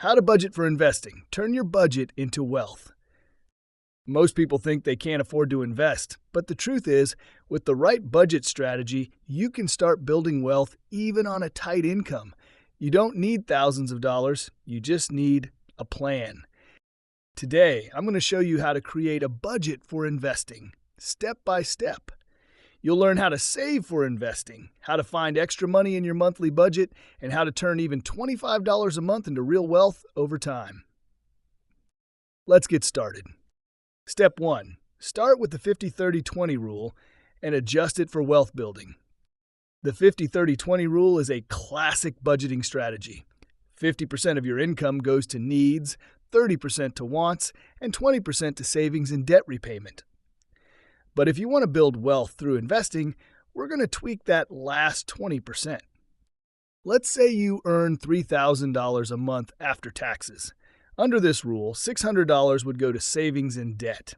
How to budget for investing. Turn your budget into wealth. Most people think they can't afford to invest, but the truth is, with the right budget strategy, you can start building wealth even on a tight income. You don't need thousands of dollars, you just need a plan. Today, I'm going to show you how to create a budget for investing, step by step. You'll learn how to save for investing, how to find extra money in your monthly budget, and how to turn even $25 a month into real wealth over time. Let's get started. Step 1. Start with the 50-30-20 rule and adjust it for wealth building. The 50-30-20 rule is a classic budgeting strategy. 50% of your income goes to needs, 30% to wants, and 20% to savings and debt repayment. But if you want to build wealth through investing, we're going to tweak that last 20%. Let's say you earn $3,000 a month after taxes. Under this rule, $600 would go to savings and debt.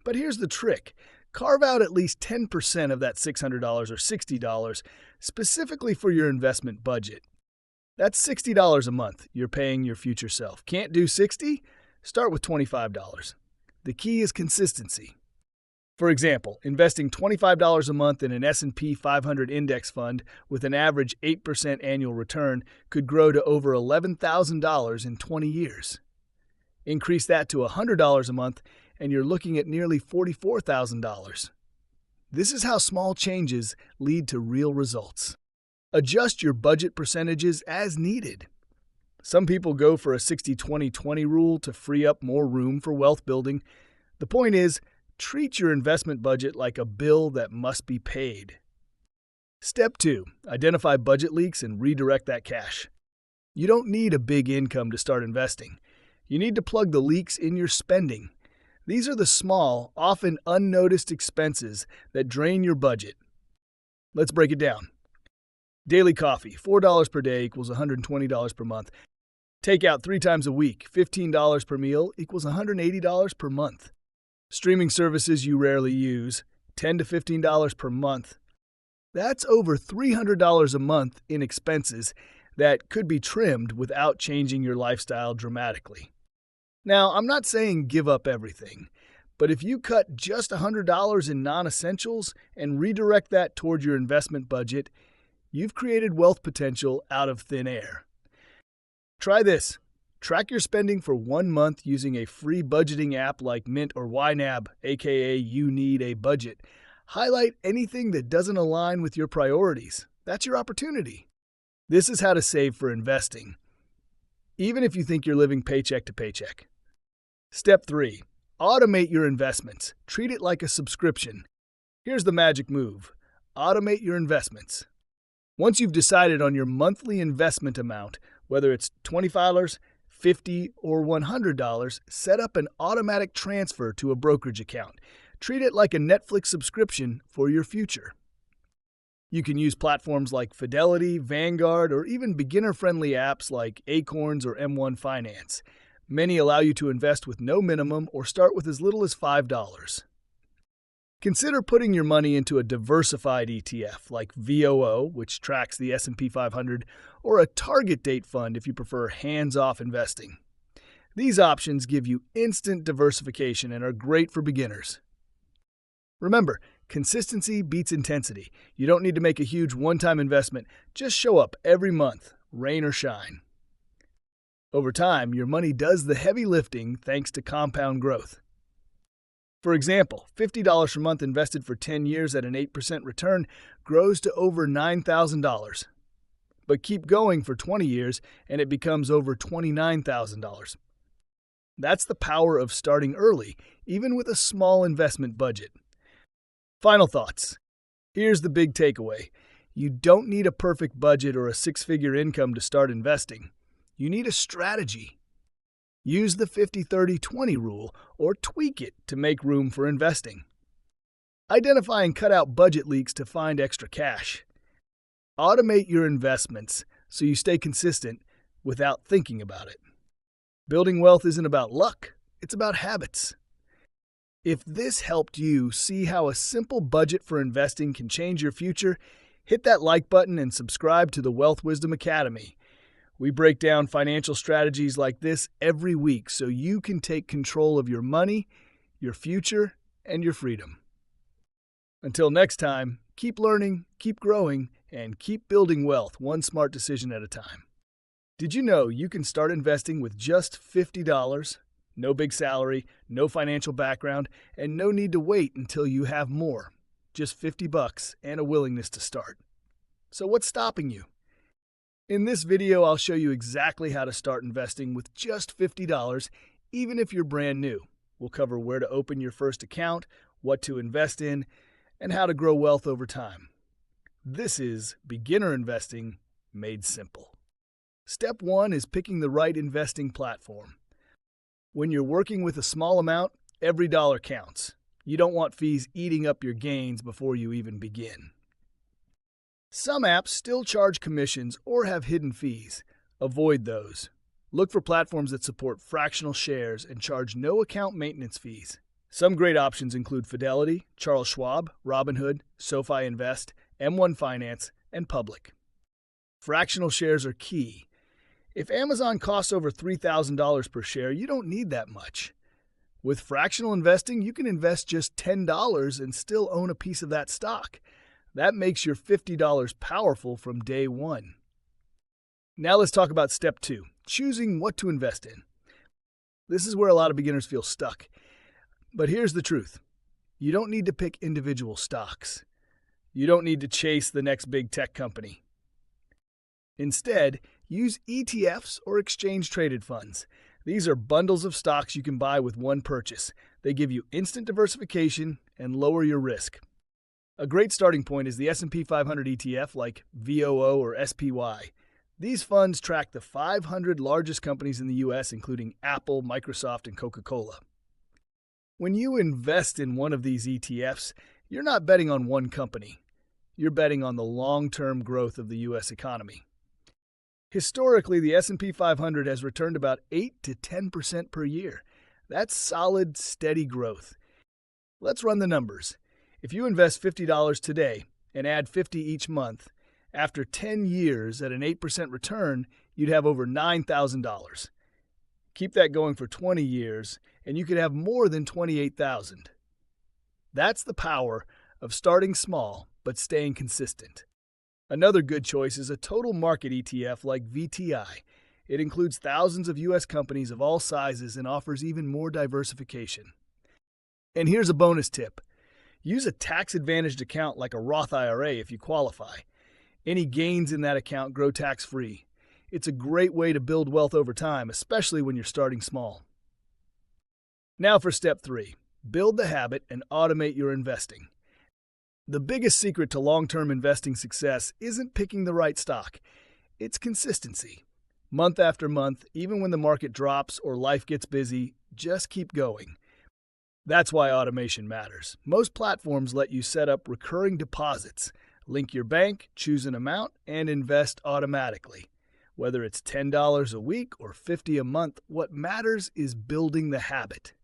But here's the trick. Carve out at least 10% of that $600 or $60 specifically for your investment budget. That's $60 a month you're paying your future self. Can't do $60? Start with $25. The key is consistency. For example, investing $25 a month in an S&P 500 index fund with an average 8% annual return could grow to over $11,000 in 20 years. Increase that to $100 a month, and you're looking at nearly $44,000. This is how small changes lead to real results. Adjust your budget percentages as needed. Some people go for a 60-20-20 rule to free up more room for wealth building. The point is, treat your investment budget like a bill that must be paid. Step 2. Identify budget leaks and redirect that cash. You don't need a big income to start investing. You need to plug the leaks in your spending. These are the small, often unnoticed expenses that drain your budget. Let's break it down. Daily coffee, $4 per day equals $120 per month. Takeout 3 times a week, $15 per meal equals $180 per month. Streaming services you rarely use, $10 to $15 per month. That's over $300 a month in expenses that could be trimmed without changing your lifestyle dramatically. Now, I'm not saying give up everything, but if you cut just $100 in non-essentials and redirect that toward your investment budget, you've created wealth potential out of thin air. Try this. Track your spending for 1 month using a free budgeting app like Mint or YNAB, aka You Need a Budget. Highlight anything that doesn't align with your priorities. That's your opportunity. This is how to save for investing, even if you think you're living paycheck to paycheck. Step 3. Automate your investments. Treat it like a subscription. Here's the magic move. Automate your investments. Once you've decided on your monthly investment amount, whether it's $20, $50, or $100, set up an automatic transfer to a brokerage account. Treat it like a Netflix subscription for your future. You can use platforms like Fidelity, Vanguard, or even beginner-friendly apps like Acorns or M1 Finance. Many allow you to invest with no minimum or start with as little as $5. Consider putting your money into a diversified ETF like VOO, which tracks the S&P 500, or a target date fund if you prefer hands-off investing. These options give you instant diversification and are great for beginners. Remember, consistency beats intensity. You don't need to make a huge one-time investment. Just show up every month, rain or shine. Over time, your money does the heavy lifting thanks to compound growth. For example, $50 per month invested for 10 years at an 8% return grows to over $9,000. But keep going for 20 years and it becomes over $29,000. That's the power of starting early, even with a small investment budget. Final thoughts. Here's the big takeaway. You don't need a perfect budget or a 6-figure income to start investing. You need a strategy. Use the 50-30-20 rule or tweak it to make room for investing. Identify and cut out budget leaks to find extra cash. Automate your investments so you stay consistent without thinking about it. Building wealth isn't about luck, it's about habits. If this helped you see how a simple budget for investing can change your future, hit that like button and subscribe to the Wealth Wisdom Academy. We break down financial strategies like this every week so you can take control of your money, your future, and your freedom. Until next time, keep learning, keep growing, and keep building wealth one smart decision at a time. Did you know you can start investing with just $50? No big salary, no financial background, and no need to wait until you have more. Just $50 and a willingness to start. So what's stopping you? In this video, I'll show you exactly how to start investing with just $50, even if you're brand new. We'll cover where to open your first account, what to invest in, and how to grow wealth over time. This is beginner investing made simple. Step 1 is picking the right investing platform. When you're working with a small amount, every dollar counts. You don't want fees eating up your gains before you even begin. Some apps still charge commissions or have hidden fees. Avoid those. Look for platforms that support fractional shares and charge no account maintenance fees. Some great options include Fidelity, Charles Schwab, Robinhood, SoFi Invest, M1 Finance, and Public. Fractional shares are key. If Amazon costs over $3,000 per share, you don't need that much. With fractional investing, you can invest just $10 and still own a piece of that stock. That makes your $50 powerful from day one. Now let's talk about step 2, choosing what to invest in. This is where a lot of beginners feel stuck. But here's the truth. You don't need to pick individual stocks. You don't need to chase the next big tech company. Instead, use ETFs or exchange-traded funds. These are bundles of stocks you can buy with one purchase. They give you instant diversification and lower your risk. A great starting point is the S&P 500 ETF like VOO or SPY. These funds track the 500 largest companies in the U.S., including Apple, Microsoft, and Coca-Cola. When you invest in one of these ETFs, you're not betting on one company. You're betting on the long-term growth of the U.S. economy. Historically, the S&P 500 has returned about 8 to 10% per year. That's solid, steady growth. Let's run the numbers. If you invest $50 today and add $50 each month, after 10 years at an 8% return, you'd have over $9,000. Keep that going for 20 years, and you could have more than $28,000. That's the power of starting small but staying consistent. Another good choice is a total market ETF like VTI. It includes thousands of U.S. companies of all sizes and offers even more diversification. And here's a bonus tip. Use a tax-advantaged account like a Roth IRA if you qualify. Any gains in that account grow tax-free. It's a great way to build wealth over time, especially when you're starting small. Now for step 3. Build the habit and automate your investing. The biggest secret to long-term investing success isn't picking the right stock. It's consistency. Month after month, even when the market drops or life gets busy, just keep going. That's why automation matters. Most platforms let you set up recurring deposits. Link your bank, choose an amount, and invest automatically. Whether it's $10 a week or $50 a month, what matters is building the habit.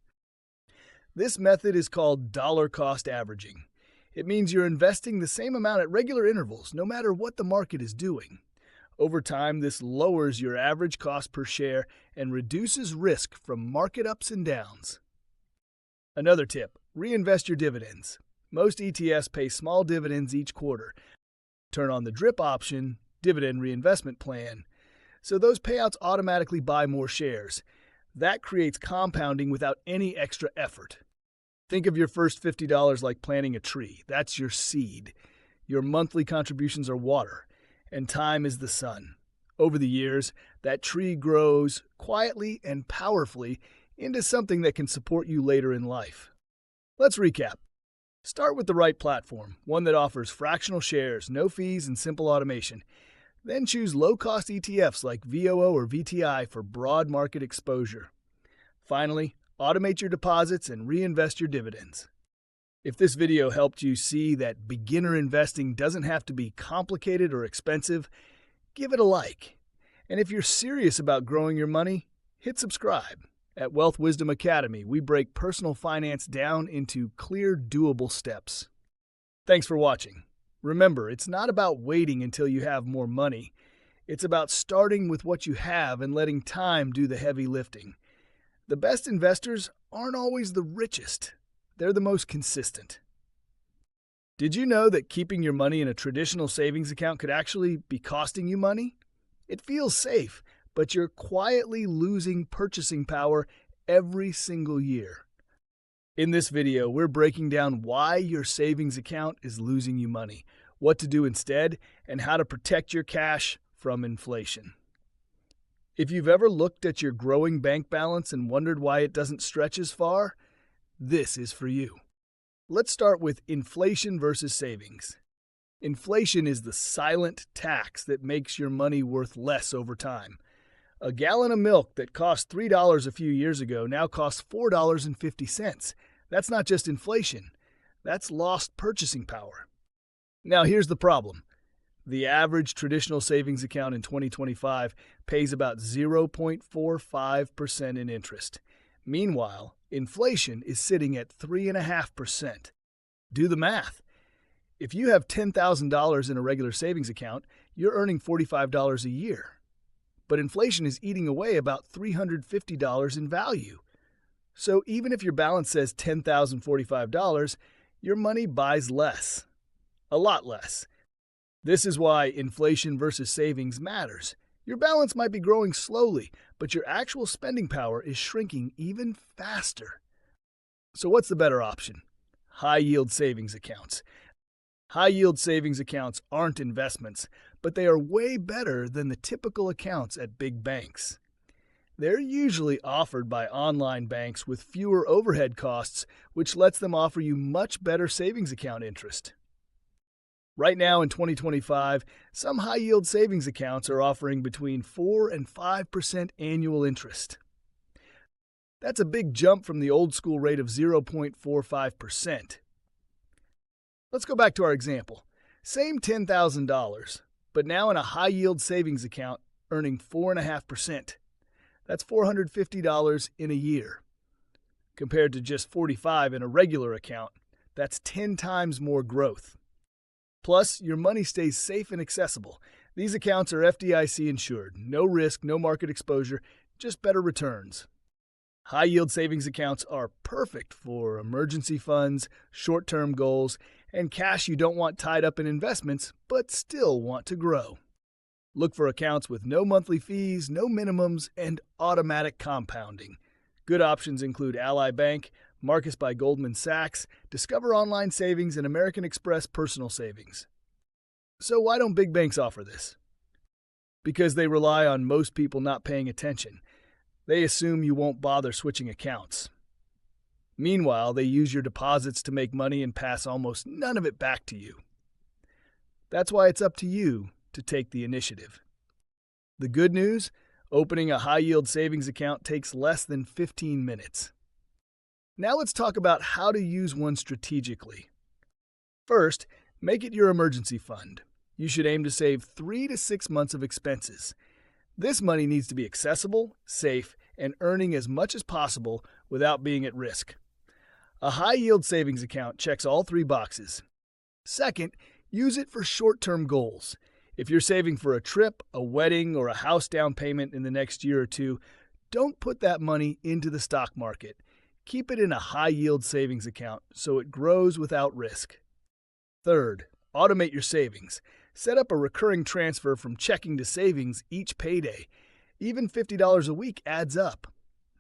This method is called dollar cost averaging. It means you're investing the same amount at regular intervals, no matter what the market is doing. Over time, this lowers your average cost per share and reduces risk from market ups and downs. Another tip, reinvest your dividends. Most ETFs pay small dividends each quarter. Turn on the DRIP option, dividend reinvestment plan, so those payouts automatically buy more shares. That creates compounding without any extra effort. Think of your first $50 like planting a tree. That's your seed. Your monthly contributions are water, and time is the sun. Over the years, that tree grows quietly and powerfully into something that can support you later in life. Let's recap. Start with the right platform, one that offers fractional shares, no fees, and simple automation. Then choose low-cost ETFs like VOO or VTI for broad market exposure. Finally, automate your deposits and reinvest your dividends. If this video helped you see that beginner investing doesn't have to be complicated or expensive, give it a like. And if you're serious about growing your money, hit subscribe. At Wealth Wisdom Academy, we break personal finance down into clear, doable steps. Thanks for watching. Remember, it's not about waiting until you have more money. It's about starting with what you have and letting time do the heavy lifting. The best investors aren't always the richest. They're the most consistent. Did you know that keeping your money in a traditional savings account could actually be costing you money? It feels safe, but you're quietly losing purchasing power every single year. In this video, we're breaking down why your savings account is losing you money, what to do instead, and how to protect your cash from inflation. If you've ever looked at your growing bank balance and wondered why it doesn't stretch as far, this is for you. Let's start with inflation versus savings. Inflation is the silent tax that makes your money worth less over time. A gallon of milk that cost $3 a few years ago now costs $4.50. That's not just inflation. That's lost purchasing power. Now here's the problem. The average traditional savings account in 2025 pays about 0.45% in interest. Meanwhile, inflation is sitting at 3.5%. Do the math. If you have $10,000 in a regular savings account, you're earning $45 a year. But inflation is eating away about $350 in value. So even if your balance says $10,045, your money buys less. A lot less. This is why inflation versus savings matters. Your balance might be growing slowly, but your actual spending power is shrinking even faster. So what's the better option? High-yield savings accounts. High-yield savings accounts aren't investments, but they are way better than the typical accounts at big banks. They're usually offered by online banks with fewer overhead costs, which lets them offer you much better savings account interest. Right now in 2025, some high-yield savings accounts are offering between 4 and 5% annual interest. That's a big jump from the old-school rate of 0.45%. Let's go back to our example. Same $10,000, but now in a high-yield savings account earning 4.5%. That's $450 in a year. Compared to just $45 in a regular account, that's 10 times more growth. Plus, your money stays safe and accessible. These accounts are FDIC insured. No risk, no market exposure, just better returns. High-yield savings accounts are perfect for emergency funds, short-term goals, and cash you don't want tied up in investments but still want to grow. Look for accounts with no monthly fees, no minimums, and automatic compounding. Good options include Ally Bank, Marcus by Goldman Sachs, Discover Online Savings, and American Express Personal Savings. So why don't big banks offer this? Because they rely on most people not paying attention. They assume you won't bother switching accounts. Meanwhile, they use your deposits to make money and pass almost none of it back to you. That's why it's up to you to take the initiative. The good news? Opening a high-yield savings account takes less than 15 minutes. Now let's talk about how to use one strategically. First, make it your emergency fund. You should aim to save 3 to 6 months of expenses. This money needs to be accessible, safe, and earning as much as possible without being at risk. A high-yield savings account checks all 3 boxes. Second, use it for short-term goals. If you're saving for a trip, a wedding, or a house down payment in the next year or two, don't put that money into the stock market. Keep it in a high-yield savings account so it grows without risk. Third, automate your savings. Set up a recurring transfer from checking to savings each payday. Even $50 a week adds up.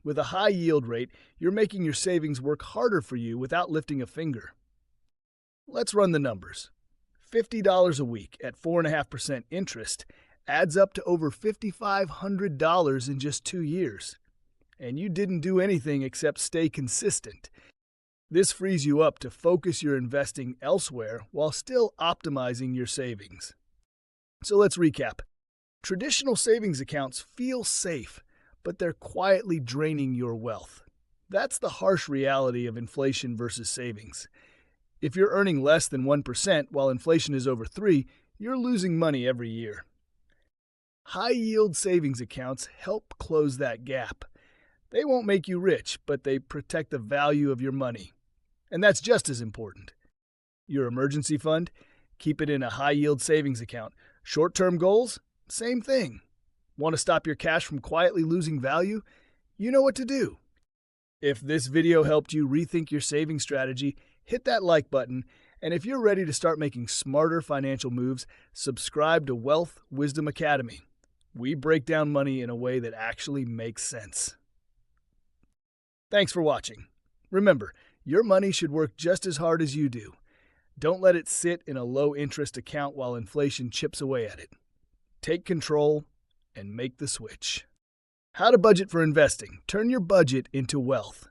With a high yield rate, you're making your savings work harder for you without lifting a finger. Let's run the numbers. $50 a week at 4.5% interest adds up to over $5,500 in just 2 years. And you didn't do anything except stay consistent. This frees you up to focus your investing elsewhere while still optimizing your savings. So let's recap. Traditional savings accounts feel safe, but they're quietly draining your wealth. That's the harsh reality of inflation versus savings. If you're earning less than 1% while inflation is over 3%, you're losing money every year. High-yield savings accounts help close that gap. They won't make you rich, but they protect the value of your money. And that's just as important. Your emergency fund? Keep it in a high-yield savings account. Short-term goals? Same thing. Want to stop your cash from quietly losing value? You know what to do. If this video helped you rethink your saving strategy, hit that like button, and if you're ready to start making smarter financial moves, subscribe to Wealth Wisdom Academy. We break down money in a way that actually makes sense. Thanks for watching. Remember, your money should work just as hard as you do. Don't let it sit in a low-interest account while inflation chips away at it. Take control and make the switch. How to budget for investing. Turn your budget into wealth.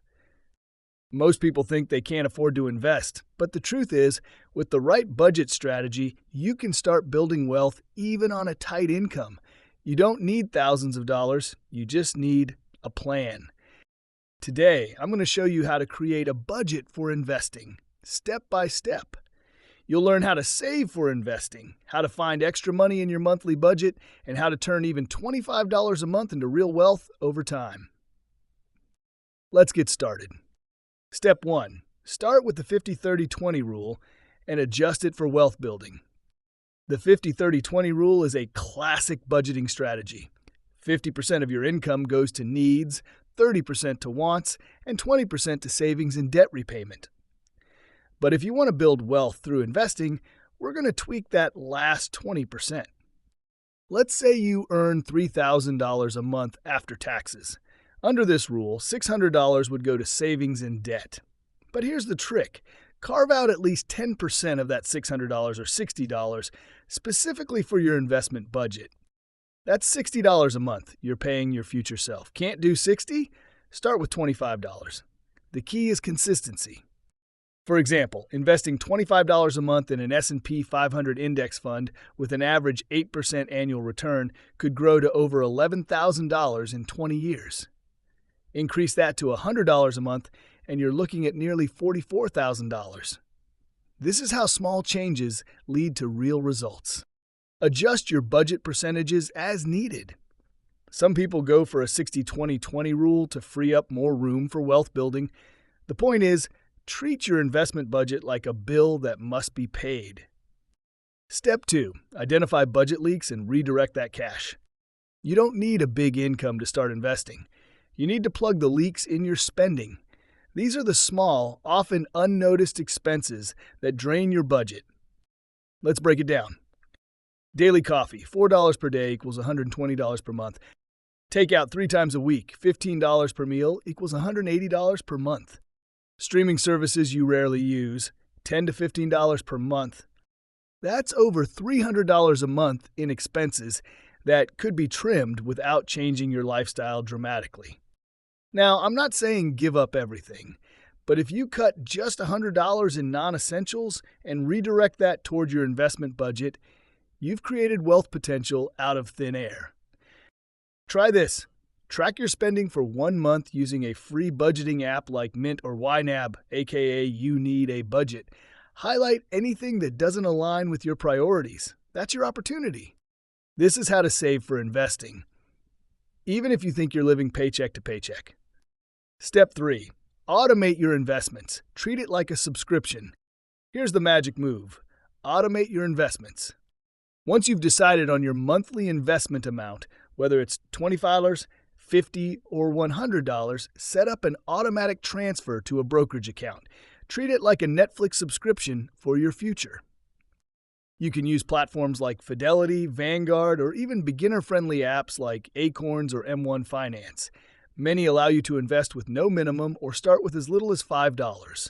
Most people think they can't afford to invest, but the truth is, with the right budget strategy, you can start building wealth even on a tight income. You don't need thousands of dollars, you just need a plan. Today, I'm going to show you how to create a budget for investing, step by step. You'll learn how to save for investing, how to find extra money in your monthly budget, and how to turn even $25 a month into real wealth over time. Let's get started. Step 1. Start with the 50-30-20 rule and adjust it for wealth building. The 50-30-20 rule is a classic budgeting strategy. 50% of your income goes to needs, 30% to wants, and 20% to savings and debt repayment. But if you want to build wealth through investing, we're going to tweak that last 20%. Let's say you earn $3,000 a month after taxes. Under this rule, $600 would go to savings and debt. But here's the trick. Carve out at least 10% of that $600 or $60 specifically for your investment budget. That's $60 a month you're paying your future self. Can't do $60? Start with $25. The key is consistency. For example, investing $25 a month in an S&P 500 index fund with an average 8% annual return could grow to over $11,000 in 20 years. Increase that to $100 a month, and you're looking at nearly $44,000. This is how small changes lead to real results. Adjust your budget percentages as needed. Some people go for a 60-20-20 rule to free up more room for wealth building. The point is, treat your investment budget like a bill that must be paid. Step 2. Identify budget leaks and redirect that cash. You don't need a big income to start investing. You need to plug the leaks in your spending. These are the small, often unnoticed expenses that drain your budget. Let's break it down. Daily coffee, $4 per day equals $120 per month. Takeout 3 times a week, $15 per meal equals $180 per month. Streaming services you rarely use, $10 to $15 per month. That's over $300 a month in expenses that could be trimmed without changing your lifestyle dramatically. Now, I'm not saying give up everything, but if you cut just $100 in non-essentials and redirect that toward your investment budget, you've created wealth potential out of thin air. Try this. Track your spending for 1 month using a free budgeting app like Mint or YNAB, aka You Need a Budget. Highlight anything that doesn't align with your priorities. That's your opportunity. This is how to save for investing, even if you think you're living paycheck to paycheck. Step 3. Automate your investments. Treat it like a subscription. Here's the magic move. Automate your investments. Once you've decided on your monthly investment amount, whether it's $20, $50, or $100, set up an automatic transfer to a brokerage account. Treat it like a Netflix subscription for your future. You can use platforms like Fidelity, Vanguard, or even beginner-friendly apps like Acorns or M1 Finance. Many allow you to invest with no minimum or start with as little as $5.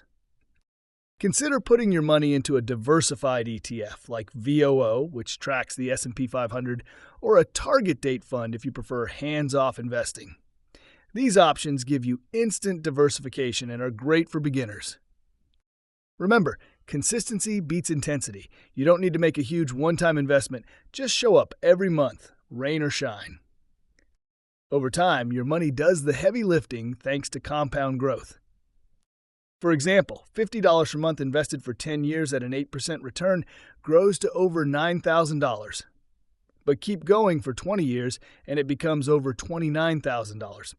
Consider putting your money into a diversified ETF like VOO, which tracks the S&P 500, or a target date fund if you prefer hands-off investing. These options give you instant diversification and are great for beginners. Remember, consistency beats intensity. You don't need to make a huge one-time investment. Just show up every month, rain or shine. Over time, your money does the heavy lifting thanks to compound growth. For example, $50 per month invested for 10 years at an 8% return grows to over $9,000. But keep going for 20 years and it becomes over $29,000.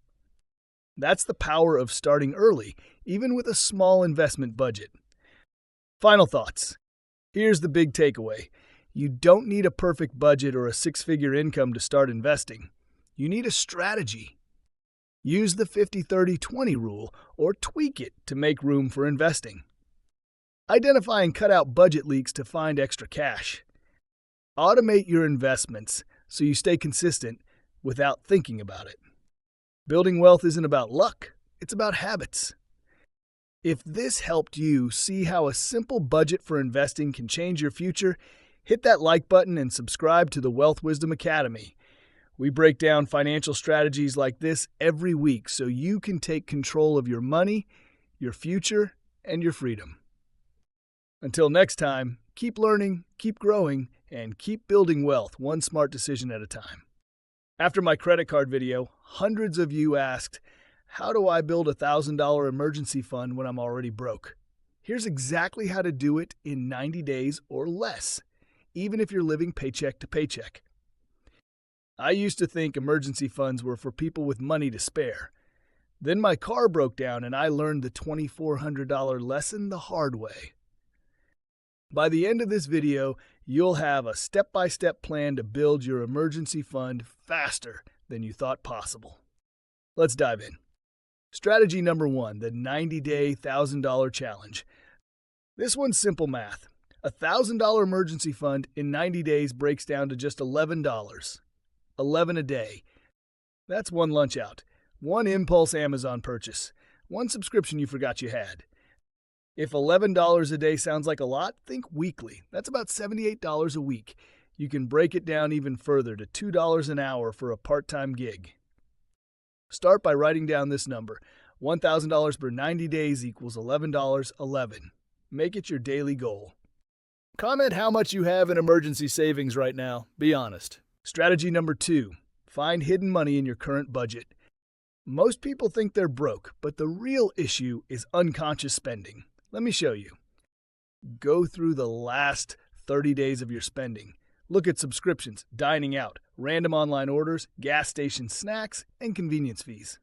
That's the power of starting early, even with a small investment budget. Final thoughts. Here's the big takeaway. You don't need a perfect budget or a six-figure income to start investing. You need a strategy. Use the 50-30-20 rule or tweak it to make room for investing. Identify and cut out budget leaks to find extra cash. Automate your investments so you stay consistent without thinking about it. Building wealth isn't about luck, it's about habits. If this helped you see how a simple budget for investing can change your future, hit that like button and subscribe to the Wealth Wisdom Academy. We break down financial strategies like this every week so you can take control of your money, your future, and your freedom. Until next time, keep learning, keep growing, and keep building wealth one smart decision at a time. After my credit card video, hundreds of you asked, how do I build a $1,000 emergency fund when I'm already broke? Here's exactly how to do it in 90 days or less, even if you're living paycheck to paycheck. I used to think emergency funds were for people with money to spare. Then my car broke down and I learned the $2,400 lesson the hard way. By the end of this video, you'll have a step-by-step plan to build your emergency fund faster than you thought possible. Let's dive in. Strategy number 1, the 90-day $1,000 challenge. This one's simple math. A $1,000 emergency fund in 90 days breaks down to just $11. 11 a day. That's one lunch out, one impulse Amazon purchase, one subscription you forgot you had. If $11 a day sounds like a lot, think weekly. That's about $78 a week. You can break it down even further to $2 an hour for a part-time gig. Start by writing down this number. $1,000 per 90 days equals $11.11. Make it your daily goal. Comment how much you have in emergency savings right now. Be honest. Strategy number 2. Find hidden money in your current budget. Most people think they're broke, but the real issue is unconscious spending. Let me show you. Go through the last 30 days of your spending. Look at subscriptions, dining out, random online orders, gas station snacks, and convenience fees.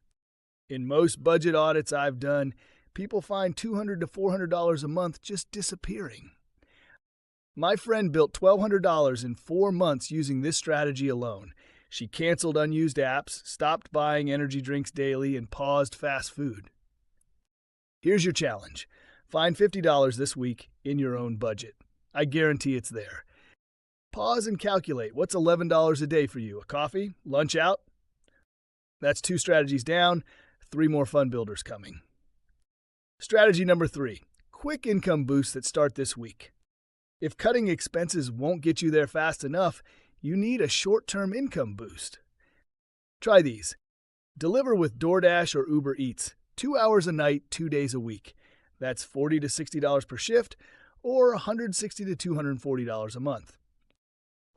In most budget audits I've done, people find $200 to $400 a month just disappearing. My friend built $1,200 in 4 months using this strategy alone. She canceled unused apps, stopped buying energy drinks daily, and paused fast food. Here's your challenge. Find $50 this week in your own budget. I guarantee it's there. Pause and calculate. What's $11 a day for you? A coffee? Lunch out? That's 2 strategies down, 3 more fun builders coming. Strategy number 3. Quick income boosts that start this week. If cutting expenses won't get you there fast enough, you need a short-term income boost. Try these. Deliver with DoorDash or Uber Eats. 2 hours a night, 2 days a week. That's $40 to $60 per shift, or $160 to $240 a month.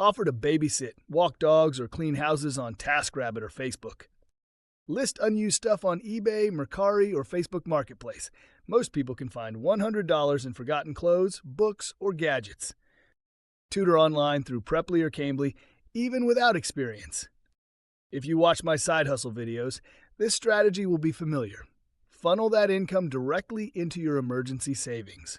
Offer to babysit, walk dogs, or clean houses on TaskRabbit or Facebook. List unused stuff on eBay, Mercari, or Facebook Marketplace. Most people can find $100 in forgotten clothes, books, or gadgets. Tutor online through Preply or Cambly, even without experience. If you watch my side hustle videos, this strategy will be familiar. Funnel that income directly into your emergency savings.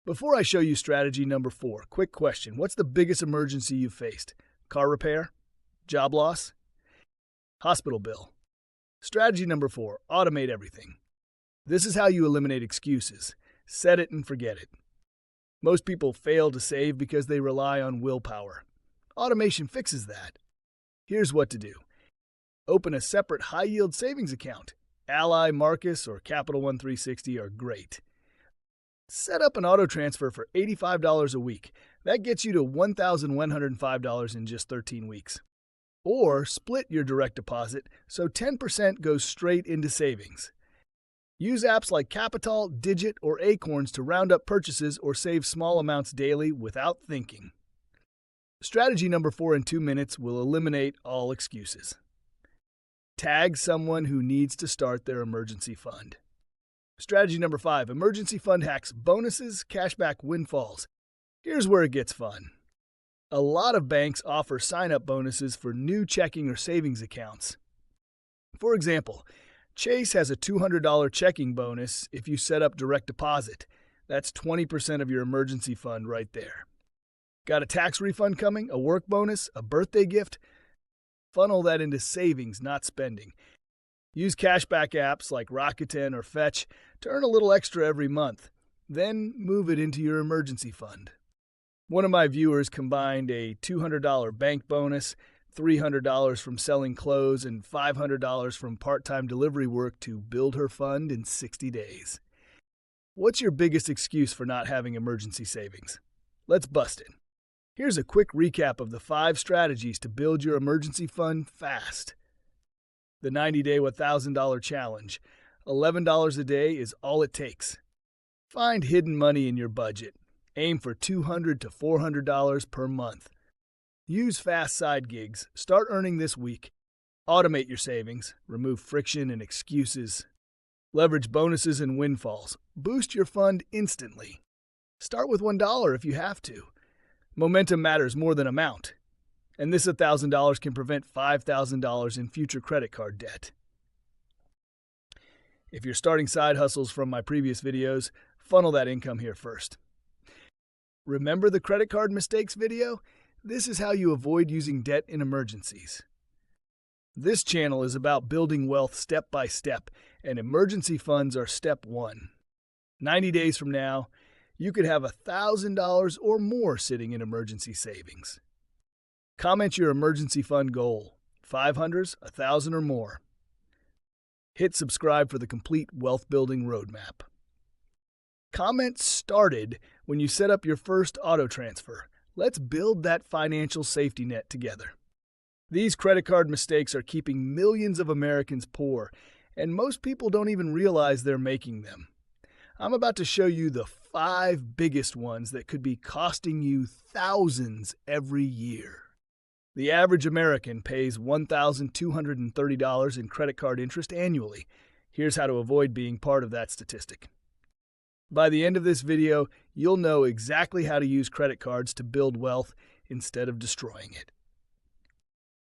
Before I show you strategy number 4, quick question. What's the biggest emergency you've faced? Car repair? Job loss? Hospital bill? Strategy number 4, automate everything. This is how you eliminate excuses. Set it and forget it. Most people fail to save because they rely on willpower. Automation fixes that. Here's what to do. Open a separate high-yield savings account. Ally, Marcus, or Capital One 360 are great. Set up an auto transfer for $85 a week. That gets you to $1,105 in just 13 weeks. Or split your direct deposit so 10% goes straight into savings. Use apps like Capital, Digit, or Acorns to round up purchases or save small amounts daily without thinking. Strategy number 4 in 2 minutes will eliminate all excuses. Tag someone who needs to start their emergency fund. Strategy number 5, emergency fund hacks, bonuses, cashback windfalls. Here's where it gets fun. A lot of banks offer sign-up bonuses for new checking or savings accounts. For example, Chase has a $200 checking bonus if you set up direct deposit. That's 20% of your emergency fund right there. Got a tax refund coming, a work bonus, a birthday gift? Funnel that into savings, not spending. Use cashback apps like Rakuten or Fetch to earn a little extra every month. Then move it into your emergency fund. One of my viewers combined a $200 bank bonus, $300 from selling clothes, and $500 from part-time delivery work to build her fund in 60 days. What's your biggest excuse for not having emergency savings? Let's bust it. Here's a quick recap of the 5 strategies to build your emergency fund fast. The 90-day $1,000 challenge. $11 a day is all it takes. Find hidden money in your budget. Aim for $200 to $400 per month. Use fast side gigs. Start earning this week. Automate your savings. Remove friction and excuses. Leverage bonuses and windfalls. Boost your fund instantly. Start with $1 if you have to. Momentum matters more than amount. And this $1,000 can prevent $5,000 in future credit card debt. If you're starting side hustles from my previous videos, funnel that income here first. Remember the credit card mistakes video? This is how you avoid using debt in emergencies. This channel is about building wealth step by step, and emergency funds are step 1. 90 days from now, you could have $1,000 or more sitting in emergency savings. Comment your emergency fund goal, 500s, 1,000 or more. Hit subscribe for the complete wealth building roadmap. Comment started when you set up your first auto transfer. Let's build that financial safety net together. These credit card mistakes are keeping millions of Americans poor, and most people don't even realize they're making them. I'm about to show you the 5 biggest ones that could be costing you thousands every year. The average American pays $1,230 in credit card interest annually. Here's how to avoid being part of that statistic. By the end of this video, you'll know exactly how to use credit cards to build wealth instead of destroying it.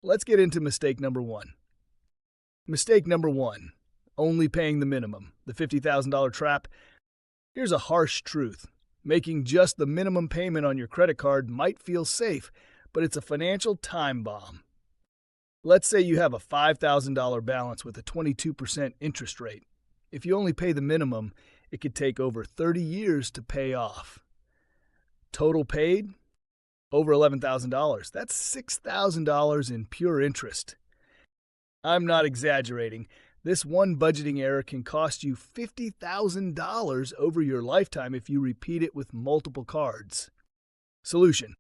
Let's get into mistake number 1. Mistake number 1, only paying the minimum, the $50,000 trap. Here's a harsh truth. Making just the minimum payment on your credit card might feel safe, but it's a financial time bomb. Let's say you have a $5,000 balance with a 22% interest rate. If you only pay the minimum, it could take over 30 years to pay off. Total paid? Over $11,000. That's $6,000 in pure interest. I'm not exaggerating. This one budgeting error can cost you $50,000 over your lifetime if you repeat it with multiple cards. Solution: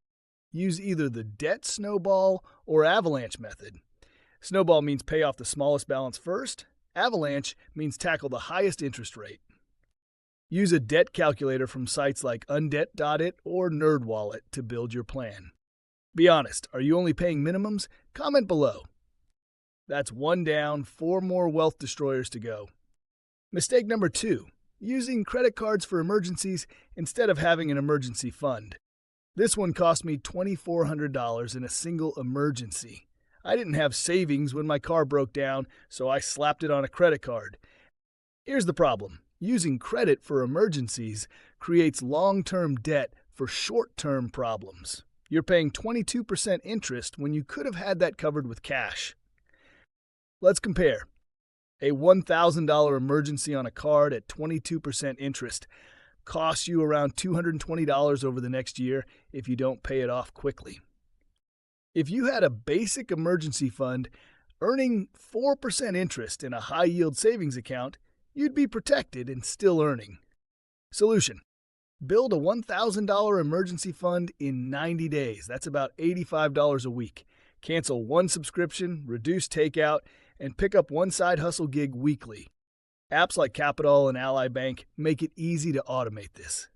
use either the debt snowball or avalanche method. Snowball means pay off the smallest balance first. Avalanche means tackle the highest interest rate. Use a debt calculator from sites like Undebt.it or NerdWallet to build your plan. Be honest, are you only paying minimums? Comment below. That's 1 down, 4 more wealth destroyers to go. Mistake number 2, using credit cards for emergencies instead of having an emergency fund. This one cost me $2,400 in a single emergency. I didn't have savings when my car broke down, so I slapped it on a credit card. Here's the problem. Using credit for emergencies creates long-term debt for short-term problems. You're paying 22% interest when you could have had that covered with cash. Let's compare. A $1,000 emergency on a card at 22% interest costs you around $220 over the next year if you don't pay it off quickly. If you had a basic emergency fund earning 4% interest in a high-yield savings account, you'd be protected and still earning. Solution: build a $1,000 emergency fund in 90 days. That's about $85 a week. Cancel 1 subscription, reduce takeout, and pick up 1 side hustle gig weekly. Apps like Capital and Ally Bank make it easy to automate this.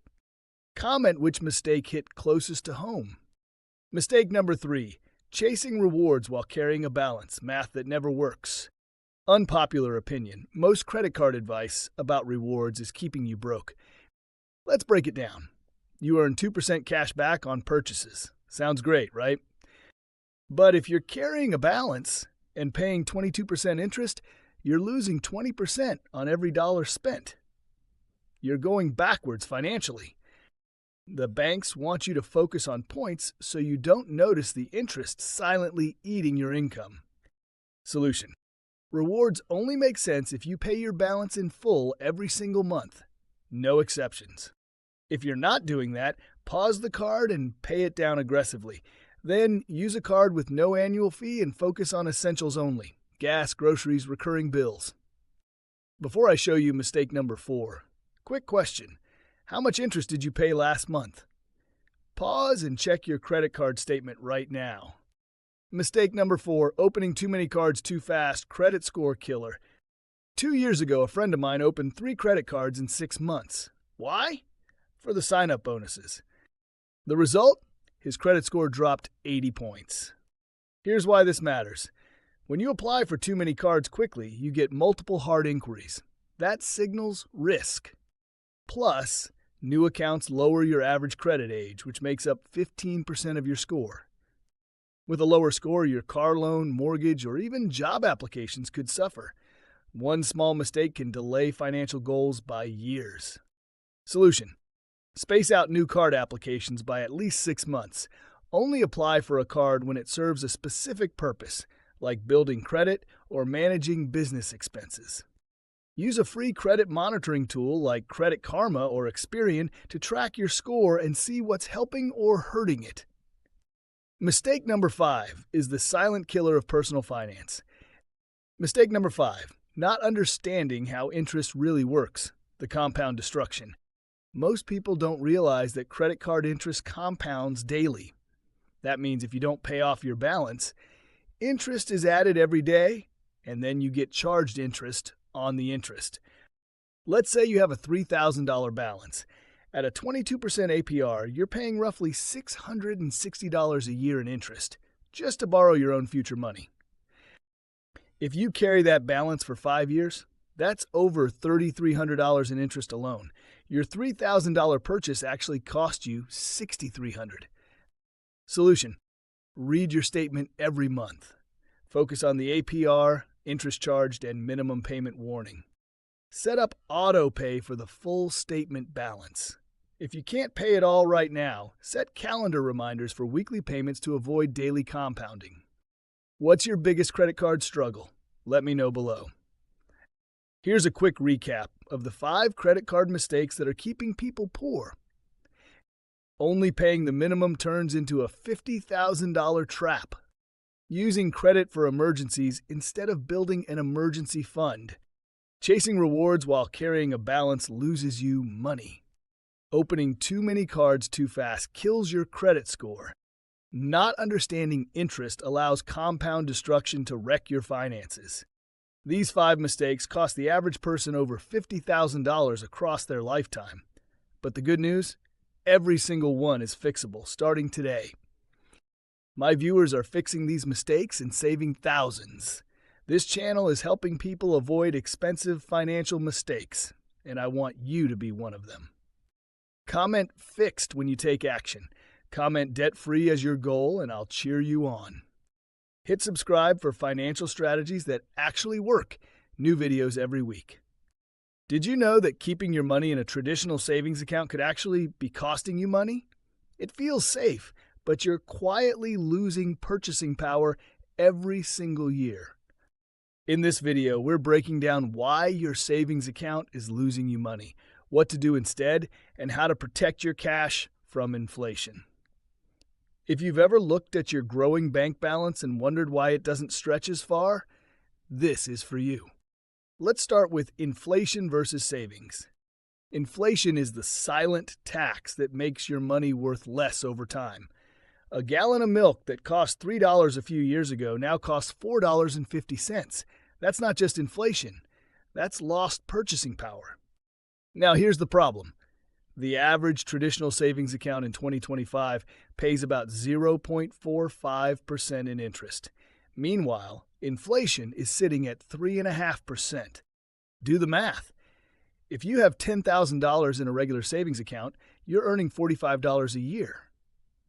Comment which mistake hit closest to home. Mistake number 3, chasing rewards while carrying a balance, math that never works. Unpopular opinion. Most credit card advice about rewards is keeping you broke. Let's break it down. You earn 2% cash back on purchases. Sounds great, right? But if you're carrying a balance and paying 22% interest, you're losing 20% on every dollar spent. You're going backwards financially. The banks want you to focus on points so you don't notice the interest silently eating your income. Solution: rewards only make sense if you pay your balance in full every single month. No exceptions. If you're not doing that, pause the card and pay it down aggressively. Then use a card with no annual fee and focus on essentials only: gas, groceries, recurring bills. Before I show you mistake number 4, quick question. How much interest did you pay last month? Pause and check your credit card statement right now. Mistake number 4, opening too many cards too fast, credit score killer. 2 years ago, a friend of mine opened 3 credit cards in 6 months. Why? For the sign-up bonuses. The result? His credit score dropped 80 points. Here's why this matters. When you apply for too many cards quickly, you get multiple hard inquiries. That signals risk. Plus, new accounts lower your average credit age, which makes up 15% of your score. With a lower score, your car loan, mortgage, or even job applications could suffer. One small mistake can delay financial goals by years. Solution: space out new card applications by at least 6 months. Only apply for a card when it serves a specific purpose, like building credit or managing business expenses. Use a free credit monitoring tool like Credit Karma or Experian to track your score and see what's helping or hurting it. Mistake number 5 is the silent killer of personal finance. Mistake number 5, not understanding how interest really works, the compound destruction. Most people don't realize that credit card interest compounds daily. That means if you don't pay off your balance, interest is added every day, and then you get charged interest on the interest. Let's say you have a $3,000 balance. At a 22% APR, you're paying roughly $660 a year in interest, just to borrow your own future money. If you carry that balance for 5 years, that's over $3,300 in interest alone. Your $3,000 purchase actually cost you $6,300. Solution: read your statement every month. Focus on the APR, interest charged, and minimum payment warning. Set up auto pay for the full statement balance. If you can't pay it all right now, set calendar reminders for weekly payments to avoid daily compounding. What's your biggest credit card struggle? Let me know below. Here's a quick recap of the 5 credit card mistakes that are keeping people poor. Only paying the minimum turns into a $50,000 trap. Using credit for emergencies instead of building an emergency fund. Chasing rewards while carrying a balance loses you money. Opening too many cards too fast kills your credit score. Not understanding interest allows compound destruction to wreck your finances. These 5 mistakes cost the average person over $50,000 across their lifetime. But the good news? Every single one is fixable starting today. My viewers are fixing these mistakes and saving thousands. This channel is helping people avoid expensive financial mistakes, and I want you to be one of them. Comment "fixed" when you take action. Comment "debt-free" as your goal, and I'll cheer you on. Hit subscribe for financial strategies that actually work. New videos every week. Did you know that keeping your money in a traditional savings account could actually be costing you money? It feels safe, but you're quietly losing purchasing power every single year. In this video, we're breaking down why your savings account is losing you money, what to do instead, and how to protect your cash from inflation. If you've ever looked at your growing bank balance and wondered why it doesn't stretch as far, this is for you. Let's start with inflation versus savings. Inflation is the silent tax that makes your money worth less over time. A gallon of milk that cost $3 a few years ago now costs $4.50. That's not just inflation. That's lost purchasing power. Now here's the problem. The average traditional savings account in 2025 pays about 0.45% in interest. Meanwhile, inflation is sitting at 3.5%. Do the math. If you have $10,000 in a regular savings account, you're earning $45 a year.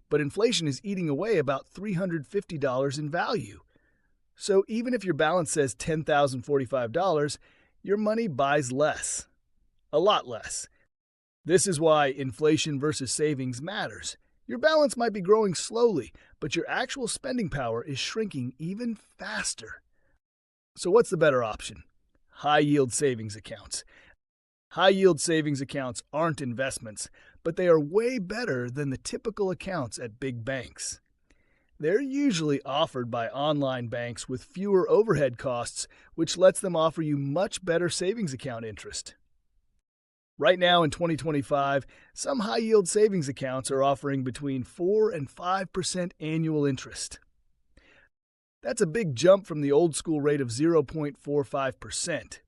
But inflation is eating away about $350 in value. So even if your balance says $10,045, your money buys less. A lot less. This is why inflation versus savings matters. Your balance might be growing slowly, but your actual spending power is shrinking even faster. So, what's the better option? High yield savings accounts. High yield savings accounts aren't investments, but they are way better than the typical accounts at big banks. They're usually offered by online banks with fewer overhead costs, which lets them offer you much better savings account interest. Right now in 2025, some high yield savings accounts are offering between 4 and 5% annual interest. That's a big jump from the old school rate of 0.45%.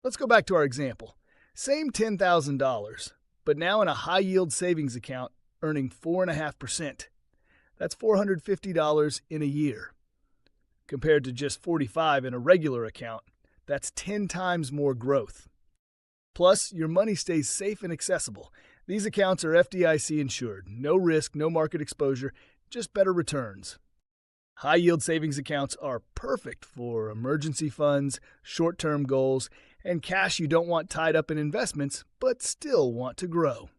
Let's go back to our example. Same $10,000, but now in a high yield savings account earning 4.5%. That's $450 in a year. Compared to just $45 in a regular account, that's 10 times more growth. Plus, your money stays safe and accessible. These accounts are FDIC insured. No risk, no market exposure, just better returns. High-yield savings accounts are perfect for emergency funds, short-term goals, and cash you don't want tied up in investments but still want to grow.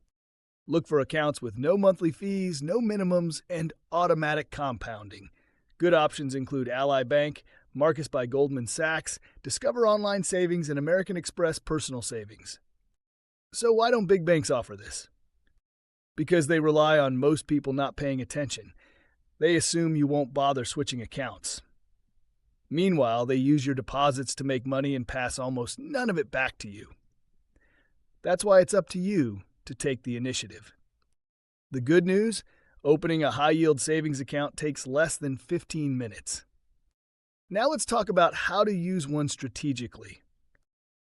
Look for accounts with no monthly fees, no minimums, and automatic compounding. Good options include Ally Bank, Marcus by Goldman Sachs, Discover Online Savings, and American Express Personal Savings. So why don't big banks offer this? Because they rely on most people not paying attention. They assume you won't bother switching accounts. Meanwhile, they use your deposits to make money and pass almost none of it back to you. That's why it's up to you to take the initiative. The good news? Opening a high-yield savings account takes less than 15 minutes. Now let's talk about how to use one strategically.